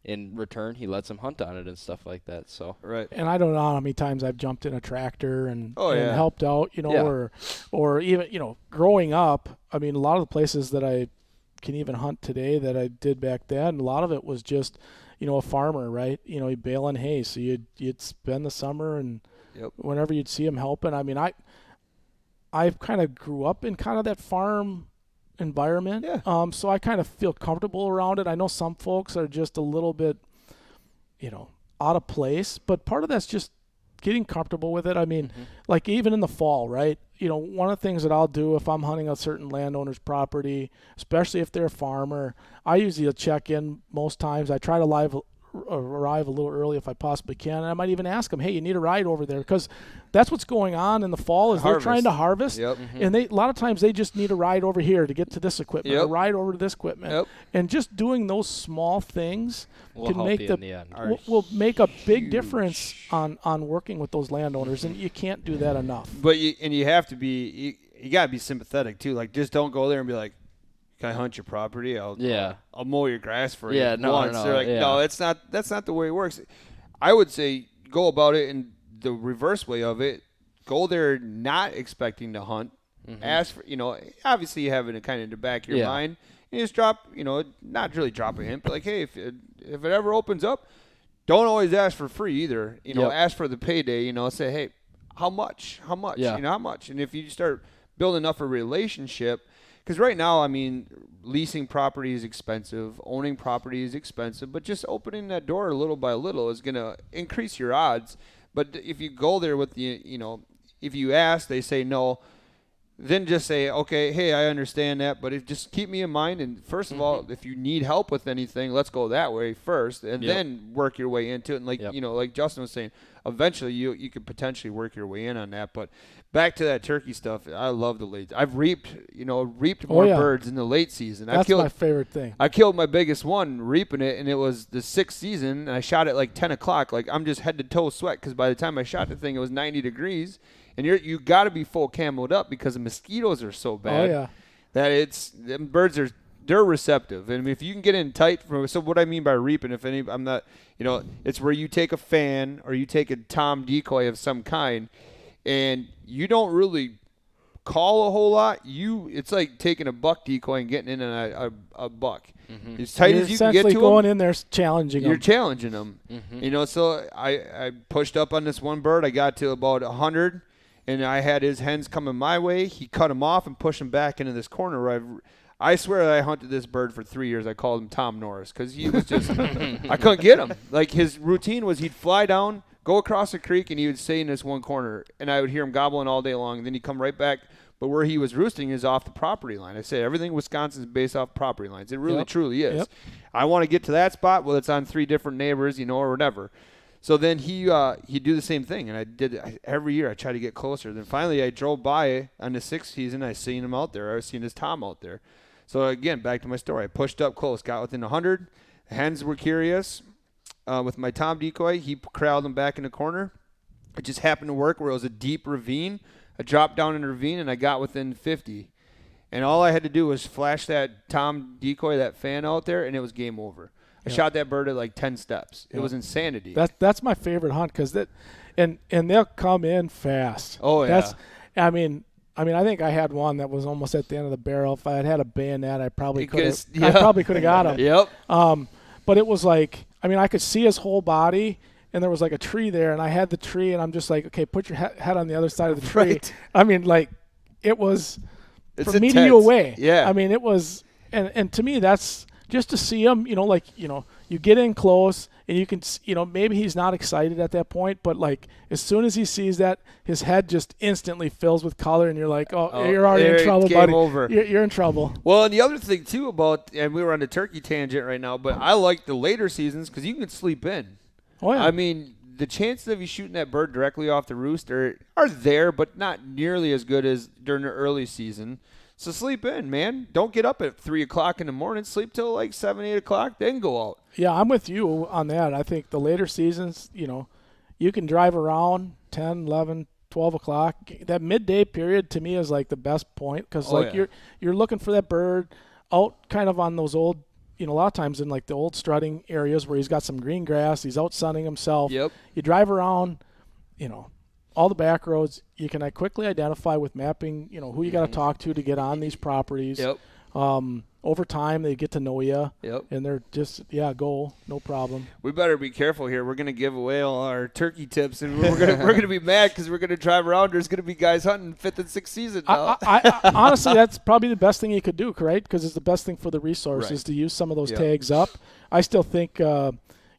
in return, he lets him hunt on it and stuff like that. So And I don't know how many times I've jumped in a tractor and helped out, or even, growing up. I mean, a lot of the places that I can even hunt today that I did back then, a lot of it was just, a farmer, right? He'd baling hay, so you'd spend the summer and whenever you'd see him helping. I mean, I kind of grew up in kind of that farm environment. So I kind of feel comfortable around it. I know some folks are just a little bit, out of place, but part of that's just getting comfortable with it. I mean, like even in the fall, right? One of the things that I'll do if I'm hunting a certain landowner's property, especially if they're a farmer, I usually check in most times. I try to arrive a little early if I possibly can. And I might even ask them, hey, you need a ride over there? Because that's what's going on in the fall is they're trying to harvest. And a lot of times they just need a ride over here to get to this equipment, a ride over to this equipment. And just doing those small things can make will make a big difference on working with those landowners. And you can't do that enough. But you have to be, you got to be sympathetic too. Like, just don't go there and be like, can I hunt your property? I'll mow your grass for you. No. They're like, no, that's not the way it works. I would say go about it in the reverse way of it. Go there not expecting to hunt. Ask for, obviously you have it kind of in the back of your mind. And just drop, not really drop a hint, but like, hey, if it ever opens up, don't always ask for free either. Ask for the payday. Say, hey, how much? How much? How much? And if you start building up a relationship. Because right now, I mean, leasing property is expensive, owning property is expensive, but just opening that door little by little is going to increase your odds. But if you go there with if you ask, they say no, then just say, okay, hey, I understand that, but just keep me in mind. And first of all, if you need help with anything, let's go that way first, and then work your way into it. And like Justin was saying, eventually you could potentially work your way in on that. But back to that turkey stuff, I love the late. I've reaped more birds in the late season. That's my favorite thing. I killed my biggest one reaping it, and it was the 6th season, and I shot it like 10 o'clock. Like, I'm just head to toe sweat because by the time I shot the thing, it was 90 degrees. And you got to be full camoed up because the mosquitoes are so bad that them birds they're receptive. And if you can get in tight so what I mean by reaping, I'm not, it's where you take a fan or you take a tom decoy of some kind, and you don't really call a whole lot. It's like taking a buck decoy and getting in on a buck. As tight as you can get to essentially going them, in there challenging you're them. challenging them. So I pushed up on this one bird. I got to about 100. And I had his hens coming my way. He cut them off and pushed them back into this corner where I swear I hunted this bird for 3 years. I called him Tom Norris because he was just – I couldn't get him. Like, his routine was he'd fly down, go across the creek, and he would stay in this one corner. And I would hear him gobbling all day long. And then he'd come right back. But where he was roosting is off the property line. I say everything in Wisconsin is based off property lines. It really, truly is. I want to get to that spot. Well, it's on 3 different neighbors, or whatever. So then he'd do the same thing, and every year I try to get closer. Then finally I drove by on the 6th season. I seen him out there. I was seeing his tom out there. So again, back to my story. I pushed up close, got within 100. The hens were curious. With my tom decoy, he corralled them back in the corner. It just happened to work where it was a deep ravine. I dropped down in the ravine, and I got within 50. And all I had to do was flash that tom decoy, that fan out there, and it was game over. I shot that bird at like 10 steps. It was insanity. That's my favorite hunt because and they'll come in fast. Oh yeah. I mean, I think I had one that was almost at the end of the barrel. If I had a bayonet, I probably could have got him. Yep. But it was like, I could see his whole body, and there was like a tree there, and I had the tree, and I'm just like, okay, put your head on the other side of the tree. Right. It was it's from intense. me to you away. Yeah. It was, and to me that's. Just to see him, you get in close and you can, maybe he's not excited at that point, but like as soon as he sees that, his head just instantly fills with color, and you're like, you're already in trouble, game buddy. Over. You're in trouble. Well, and the other thing too and we were on the turkey tangent right now, but I like the later seasons because you can sleep in. Oh yeah. The chances of you shooting that bird directly off the roost are there, but not nearly as good as during the early season. So sleep in, man. Don't get up at 3 o'clock in the morning. Sleep till like 7, 8 o'clock, then go out. Yeah, I'm with you on that. I think the later seasons, you can drive around 10, 11, 12 o'clock. That midday period to me is like the best point because you're looking for that bird out kind of on those old, a lot of times in like the old strutting areas where he's got some green grass. He's out sunning himself. Yep. You drive around, all the back roads, you can quickly identify with mapping, who you got to talk to get on these properties. Yep. Over time, they get to know you. Yep. And they're just, go, no problem. We better be careful here. We're going to give away all our turkey tips, and we're gonna be mad because we're going to drive around. There's going to be guys hunting 5th and 6th season now. I honestly, that's probably the best thing you could do, right? Because it's the best thing for the resources to use some of those tags up. I still think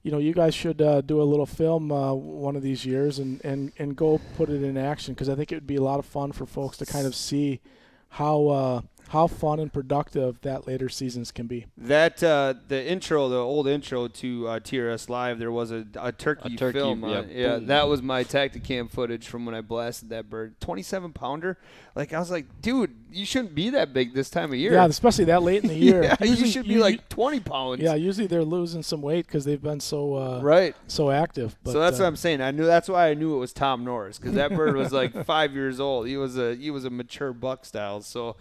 you guys should do a little film one of these years and go put it in action because I think it would be a lot of fun for folks to kind of see how fun and productive that later seasons can be. That the old intro to TRS Live, there was a turkey film. That was my Tacticam footage from when I blasted that bird. 27-pounder. Like, I was like, dude, you shouldn't be that big this time of year. Yeah, especially that late in the year. You should be like 20 pounds. Yeah, usually they're losing some weight because they've been so so active. But, so that's what I'm saying. That's why I knew it was Tom Norris because that bird was like 5 years old. He was a mature buck style. So.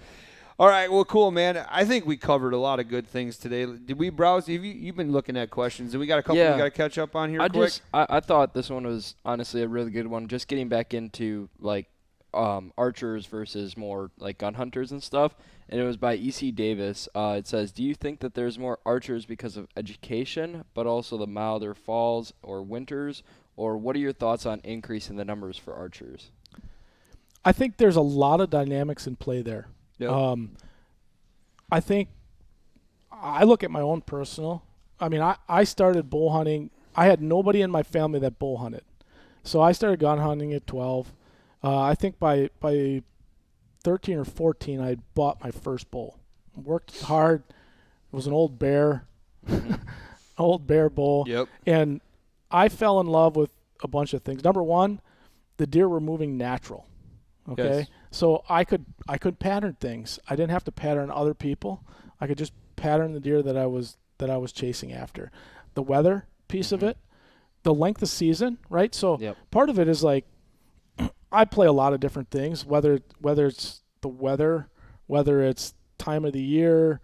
All right, well, cool, man. I think we covered a lot of good things today. Did we browse? You've been looking at questions. Do we got a couple we got to catch up on here quick? I thought this one was honestly a really good one. Just getting back into like archers versus more like gun hunters and stuff. And it was by E.C. Davis. It says, do you think that there's more archers because of education, but also the milder falls or winters? Or what are your thoughts on increasing the numbers for archers? I think there's a lot of dynamics in play there. Yep. I think I look at my own personal. I started bow hunting. I had nobody in my family that bow hunted. So I started gun hunting at 12. I think by 13 or 14, I bought my first bull. Worked hard. It was an old bear, old bear bull. Yep. And I fell in love with a bunch of things. Number one, the deer were moving natural. Okay. Yes. So I could pattern things. I didn't have to pattern other people. I could just pattern the deer that I was chasing after. The weather piece of it, the length of season, right? So part of it is like I play a lot of different things, whether it's the weather, whether it's time of the year.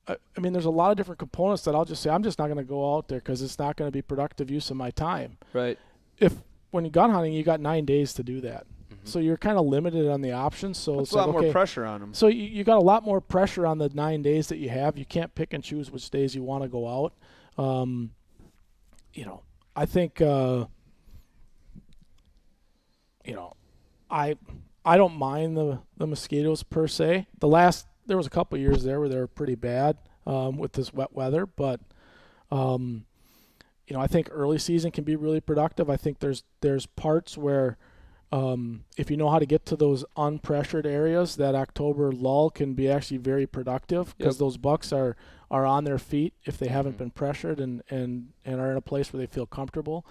I mean, there's a lot of different components that I'll just say I'm just not going to go out there because it's not going to be productive use of my time. Right. When you're gun hunting, you got 9 days to do that. So you're kind of limited on the options. So it's a lot more pressure on them. So you got a lot more pressure on the 9 days that you have. You can't pick and choose which days you want to go out. I think, I don't mind the mosquitoes per se. There was a couple of years there where they were pretty bad with this wet weather, but I think early season can be really productive. I think there's parts where if you know how to get to those unpressured areas, that October lull can be actually very productive because those bucks are on their feet if they haven't been pressured and are in a place where they feel comfortable.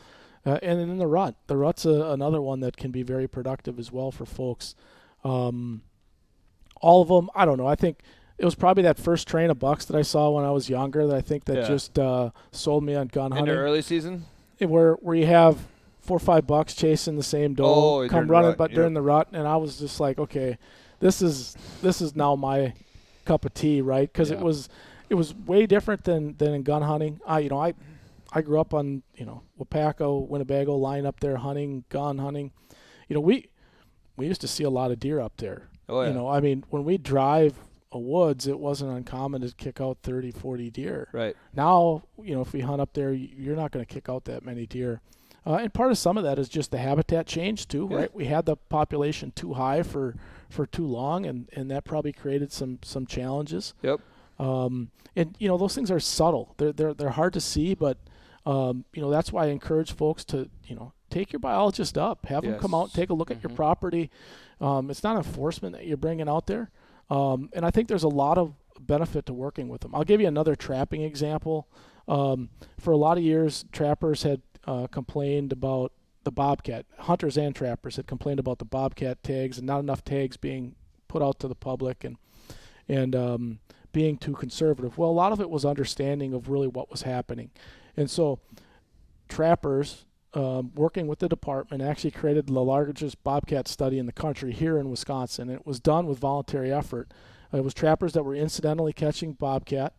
And then the rut's another one that can be very productive as well for folks. All of them, I don't know. I think it was probably that first train of bucks that I saw when I was younger that I think that just sold me on gun hunting. In the early season? Where you have 4 or 5 bucks chasing the same doe, come running, but during the rut, and I was just like, okay, this is now my cup of tea, right? Because it was way different than in gun hunting. I grew up on Wapaco, Winnebago line up there hunting, gun hunting. We used to see a lot of deer up there. Oh yeah. I mean, when we drive a woods, it wasn't uncommon to kick out 30, 40 deer. Right. Now, if we hunt up there, you're not going to kick out that many deer. And part of some of that is just the habitat change too, right? We had the population too high for too long, and that probably created some challenges. Yep. And those things are subtle. They're hard to see, but that's why I encourage folks to take your biologist up, have them come out and take a look at your property. It's not enforcement that you're bringing out there, and I think there's a lot of benefit to working with them. I'll give you another trapping example. For a lot of years, trappers had complained about the bobcat. Hunters and trappers had complained about the bobcat tags and not enough tags being put out to the public and being too conservative. Well, a lot of it was understanding of really what was happening. And so trappers, working with the department, actually created the largest bobcat study in the country here in Wisconsin. It was done with voluntary effort. It was trappers that were incidentally catching bobcat.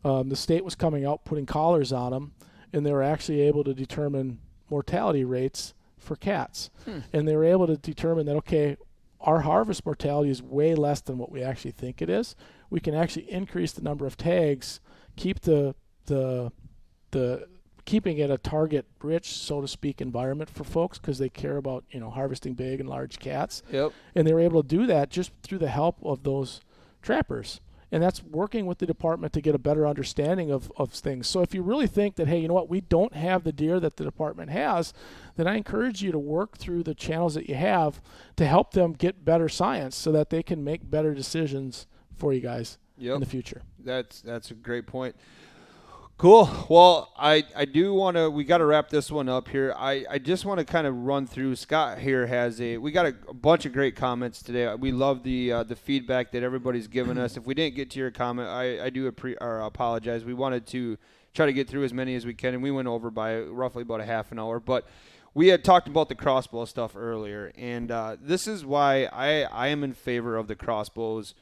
The state was coming out, putting collars on them, and they were actually able to determine mortality rates for cats. And they were able to determine that, okay, our harvest mortality is way less than what we actually think it is. We can actually increase the number of tags, keep keeping it a target rich, so to speak, environment for folks because they care about harvesting big and large cats. Yep. And they were able to do that just through the help of those trappers. And that's working with the department to get a better understanding of things. So if you really think that, hey, you know what, we don't have the deer that the department has, then I encourage you to work through the channels that you have to help them get better science so that they can make better decisions for you guys in the future. That's a great point. Cool. Well, I do want to, we got to wrap this one up here. I just want to kind of run through. Scott here we got a bunch of great comments today. We love the feedback that everybody's given us. If we didn't get to your comment, I do apologize. We wanted to try to get through as many as we can, and we went over by roughly about a half an hour. But we had talked about the crossbow stuff earlier, and this is why I am in favor of the crossbows,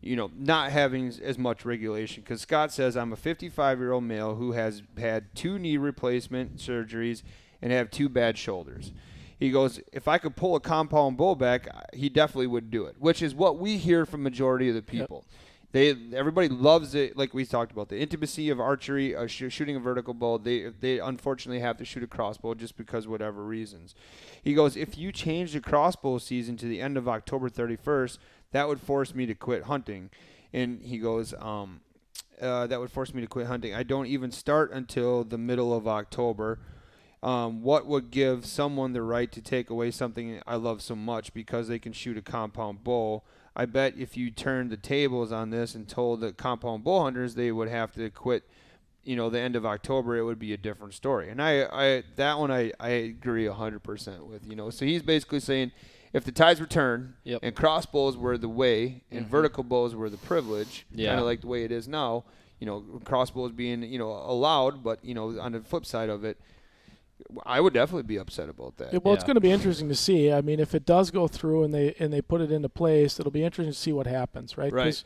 not having as much regulation. Because Scott says, I'm a 55-year-old male who has had 2 knee replacement surgeries and have 2 bad shoulders. He goes, if I could pull a compound bow back, he definitely would do it, which is what we hear from majority of the people. Yep. Everybody loves it, like we talked about, the intimacy of archery, shooting a vertical bow. They unfortunately have to shoot a crossbow just because of whatever reasons. He goes, if you change the crossbow season to the end of October 31st, that would force me to quit hunting. And he goes, that would force me to quit hunting. I don't even start until the middle of October. What would give someone the right to take away something I love so much because they can shoot a compound bow? I bet if you turned the tables on this and told the compound bow hunters they would have to quit, the end of October, it would be a different story. And I agree 100% with, so he's basically saying if the tides return and crossbows were the way and vertical bows were the privilege, kind of like the way it is now, crossbows being, allowed, but, on the flip side of it, I would definitely be upset about that. Well, it's going to be interesting to see. I mean, if it does go through and they put it into place, it'll be interesting to see what happens, right? Right.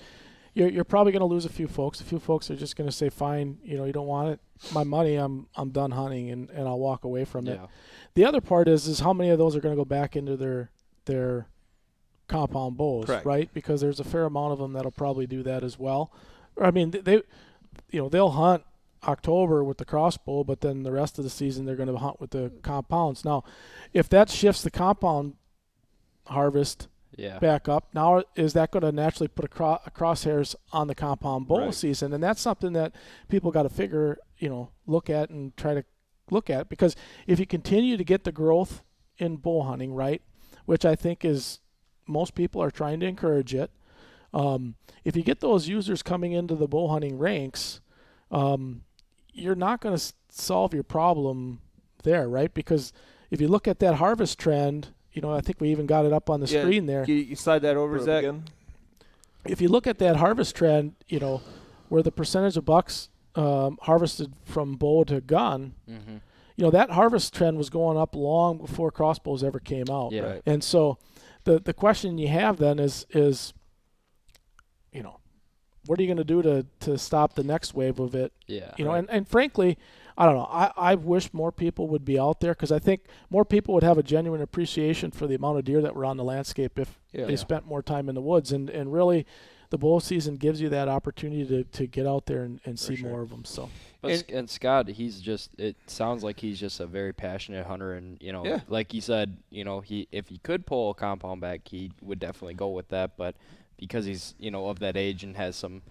You're probably going to lose a few folks. A few folks are just going to say, fine, you don't want it, my money, I'm done hunting, and I'll walk away from it. The other part is how many of those are going to go back into their compound bows, Correct. right? Because there's a fair amount of them that'll probably do that as well. I mean, they'll hunt October with the crossbow, but then the rest of the season they're going to hunt with the compounds. Now, if that shifts the compound harvest back up, now is that going to naturally put a crosshairs on the compound bow season? And that's something that people got to figure, look at and try to look at, because if you continue to get the growth in bow hunting, right, which I think is most people are trying to encourage it, if you get those users coming into the bow hunting ranks, you're not going to solve your problem there, right? Because if you look at that harvest trend, I think we even got it up on the screen there. You slide that over, Zach. If you look at that harvest trend, where the percentage of bucks harvested from bow to gun, that harvest trend was going up long before crossbows ever came out. Yeah. Right. And so the question you have then is what are you going to do to stop the next wave of it? Yeah. And frankly, I don't know. I wish more people would be out there, because I think more people would have a genuine appreciation for the amount of deer that were on the landscape if they spent more time in the woods. And really, the bow season gives you that opportunity to get out there and see more of them. So. And Scott, it sounds like he's just a very passionate hunter, and like he said, if he could pull a compound back, he would definitely go with that. But because he's of that age and has some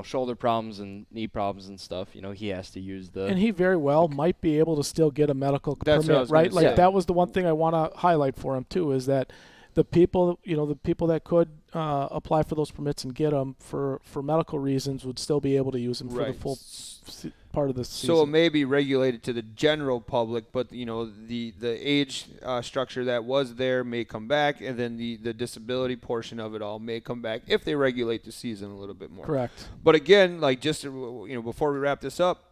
shoulder problems and knee problems and stuff, he has to use the. And he very well might be able to still get a medical permit, right? Like that was the one thing I want to highlight for him too, is that the people that could apply for those permits and get them for medical reasons would still be able to use them for the full part of the season. So it may be regulated to the general public, but the age structure that was there may come back, and then the disability portion of it all may come back if they regulate the season a little bit more. Correct. But again, like just before we wrap this up,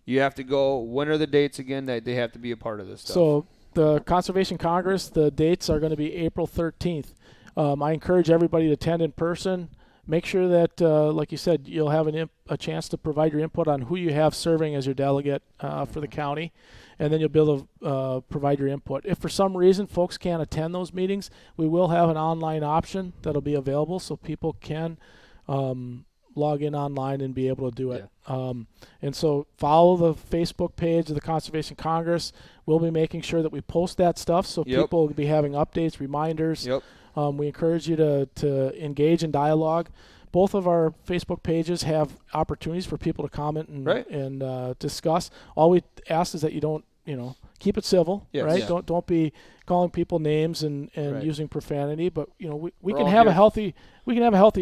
you have to go. When are the dates again that they have to be a part of this stuff? So the Conservation Congress, the dates are going to be April 13th. I encourage everybody to attend in person. Make sure that, like you said, you'll have a chance to provide your input on who you have serving as your delegate for the county, and then you'll be able to provide your input. If for some reason folks can't attend those meetings, we will have an online option that'll be available so people can log in online and be able to do it. And so follow the Facebook page of the Conservation Congress. We'll be making sure that we post that stuff so people will be having updates, reminders. We encourage you to engage in dialogue. Both of our Facebook pages have opportunities for people to comment and discuss. All we ask is that you don't, keep it civil, right? Yeah. Don't be calling people names and using profanity, but we can have a healthy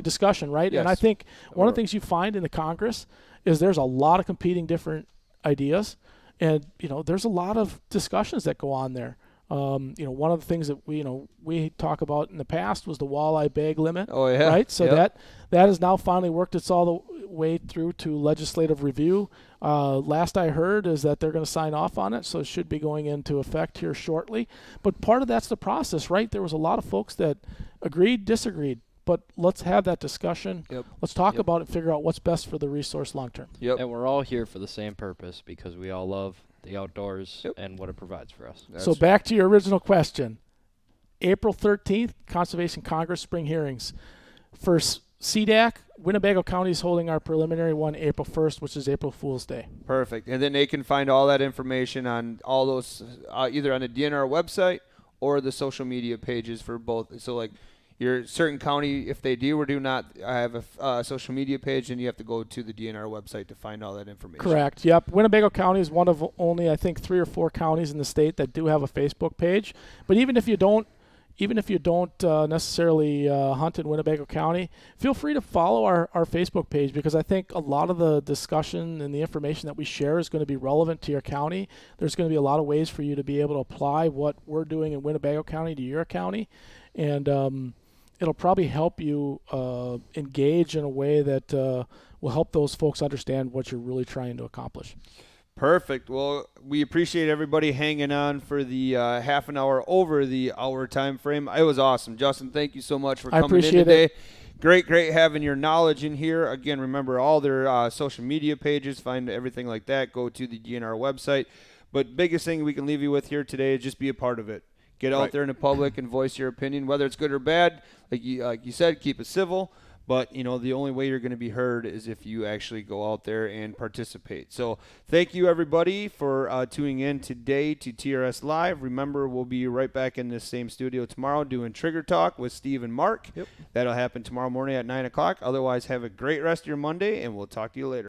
discussion, right? Yes. And I think one of the things you find in the Congress is there's a lot of competing different ideas, and there's a lot of discussions that go on there. One of the things that we talk about in the past was the walleye bag limit. Oh yeah. Right. So that has now finally worked its all the way through to legislative review. Last I heard is that they're going to sign off on it, so it should be going into effect here shortly. But part of that's the process, right? There was a lot of folks that agreed, disagreed. But let's have that discussion. Let's talk about it, figure out what's best for the resource long term. And we're all here for the same purpose, because we all love the outdoors and what it provides for us. So back to your original question. April 13th, Conservation Congress spring hearings. For CDAC, Winnebago County is holding our preliminary one April 1st, which is April Fool's Day. Perfect. And then they can find all that information on all those, either on the DNR website or the social media pages for both. So like your certain county, if they do or do not have a social media page, then you have to go to the DNR website to find all that information. Correct. Yep. Winnebago County is one of only, I think, 3 or 4 counties in the state that do have a Facebook page. But even if you don't even if you don't necessarily hunt in Winnebago County, feel free to follow our Facebook page, because I think a lot of the discussion and the information that we share is going to be relevant to your county. There's going to be a lot of ways for you to be able to apply what we're doing in Winnebago County to your county, and it'll probably help you engage in a way that will help those folks understand what you're really trying to accomplish. Perfect. Well, we appreciate everybody hanging on for the half an hour over the hour time frame. It was awesome. Justin, thank you so much for coming in appreciate today. it. Great having your knowledge in here. Again, remember all their social media pages, find everything like that. Go to the DNR website. But biggest thing we can leave you with here today is just be a part of it. Get out there in the public and voice your opinion, whether it's good or bad. Like you said, keep it civil. But, the only way you're going to be heard is if you actually go out there and participate. So thank you, everybody, for tuning in today to TRS Live. Remember, we'll be right back in this same studio tomorrow doing Trigger Talk with Steve and Mark. Yep. That'll happen tomorrow morning at 9 o'clock. Otherwise, have a great rest of your Monday, and we'll talk to you later.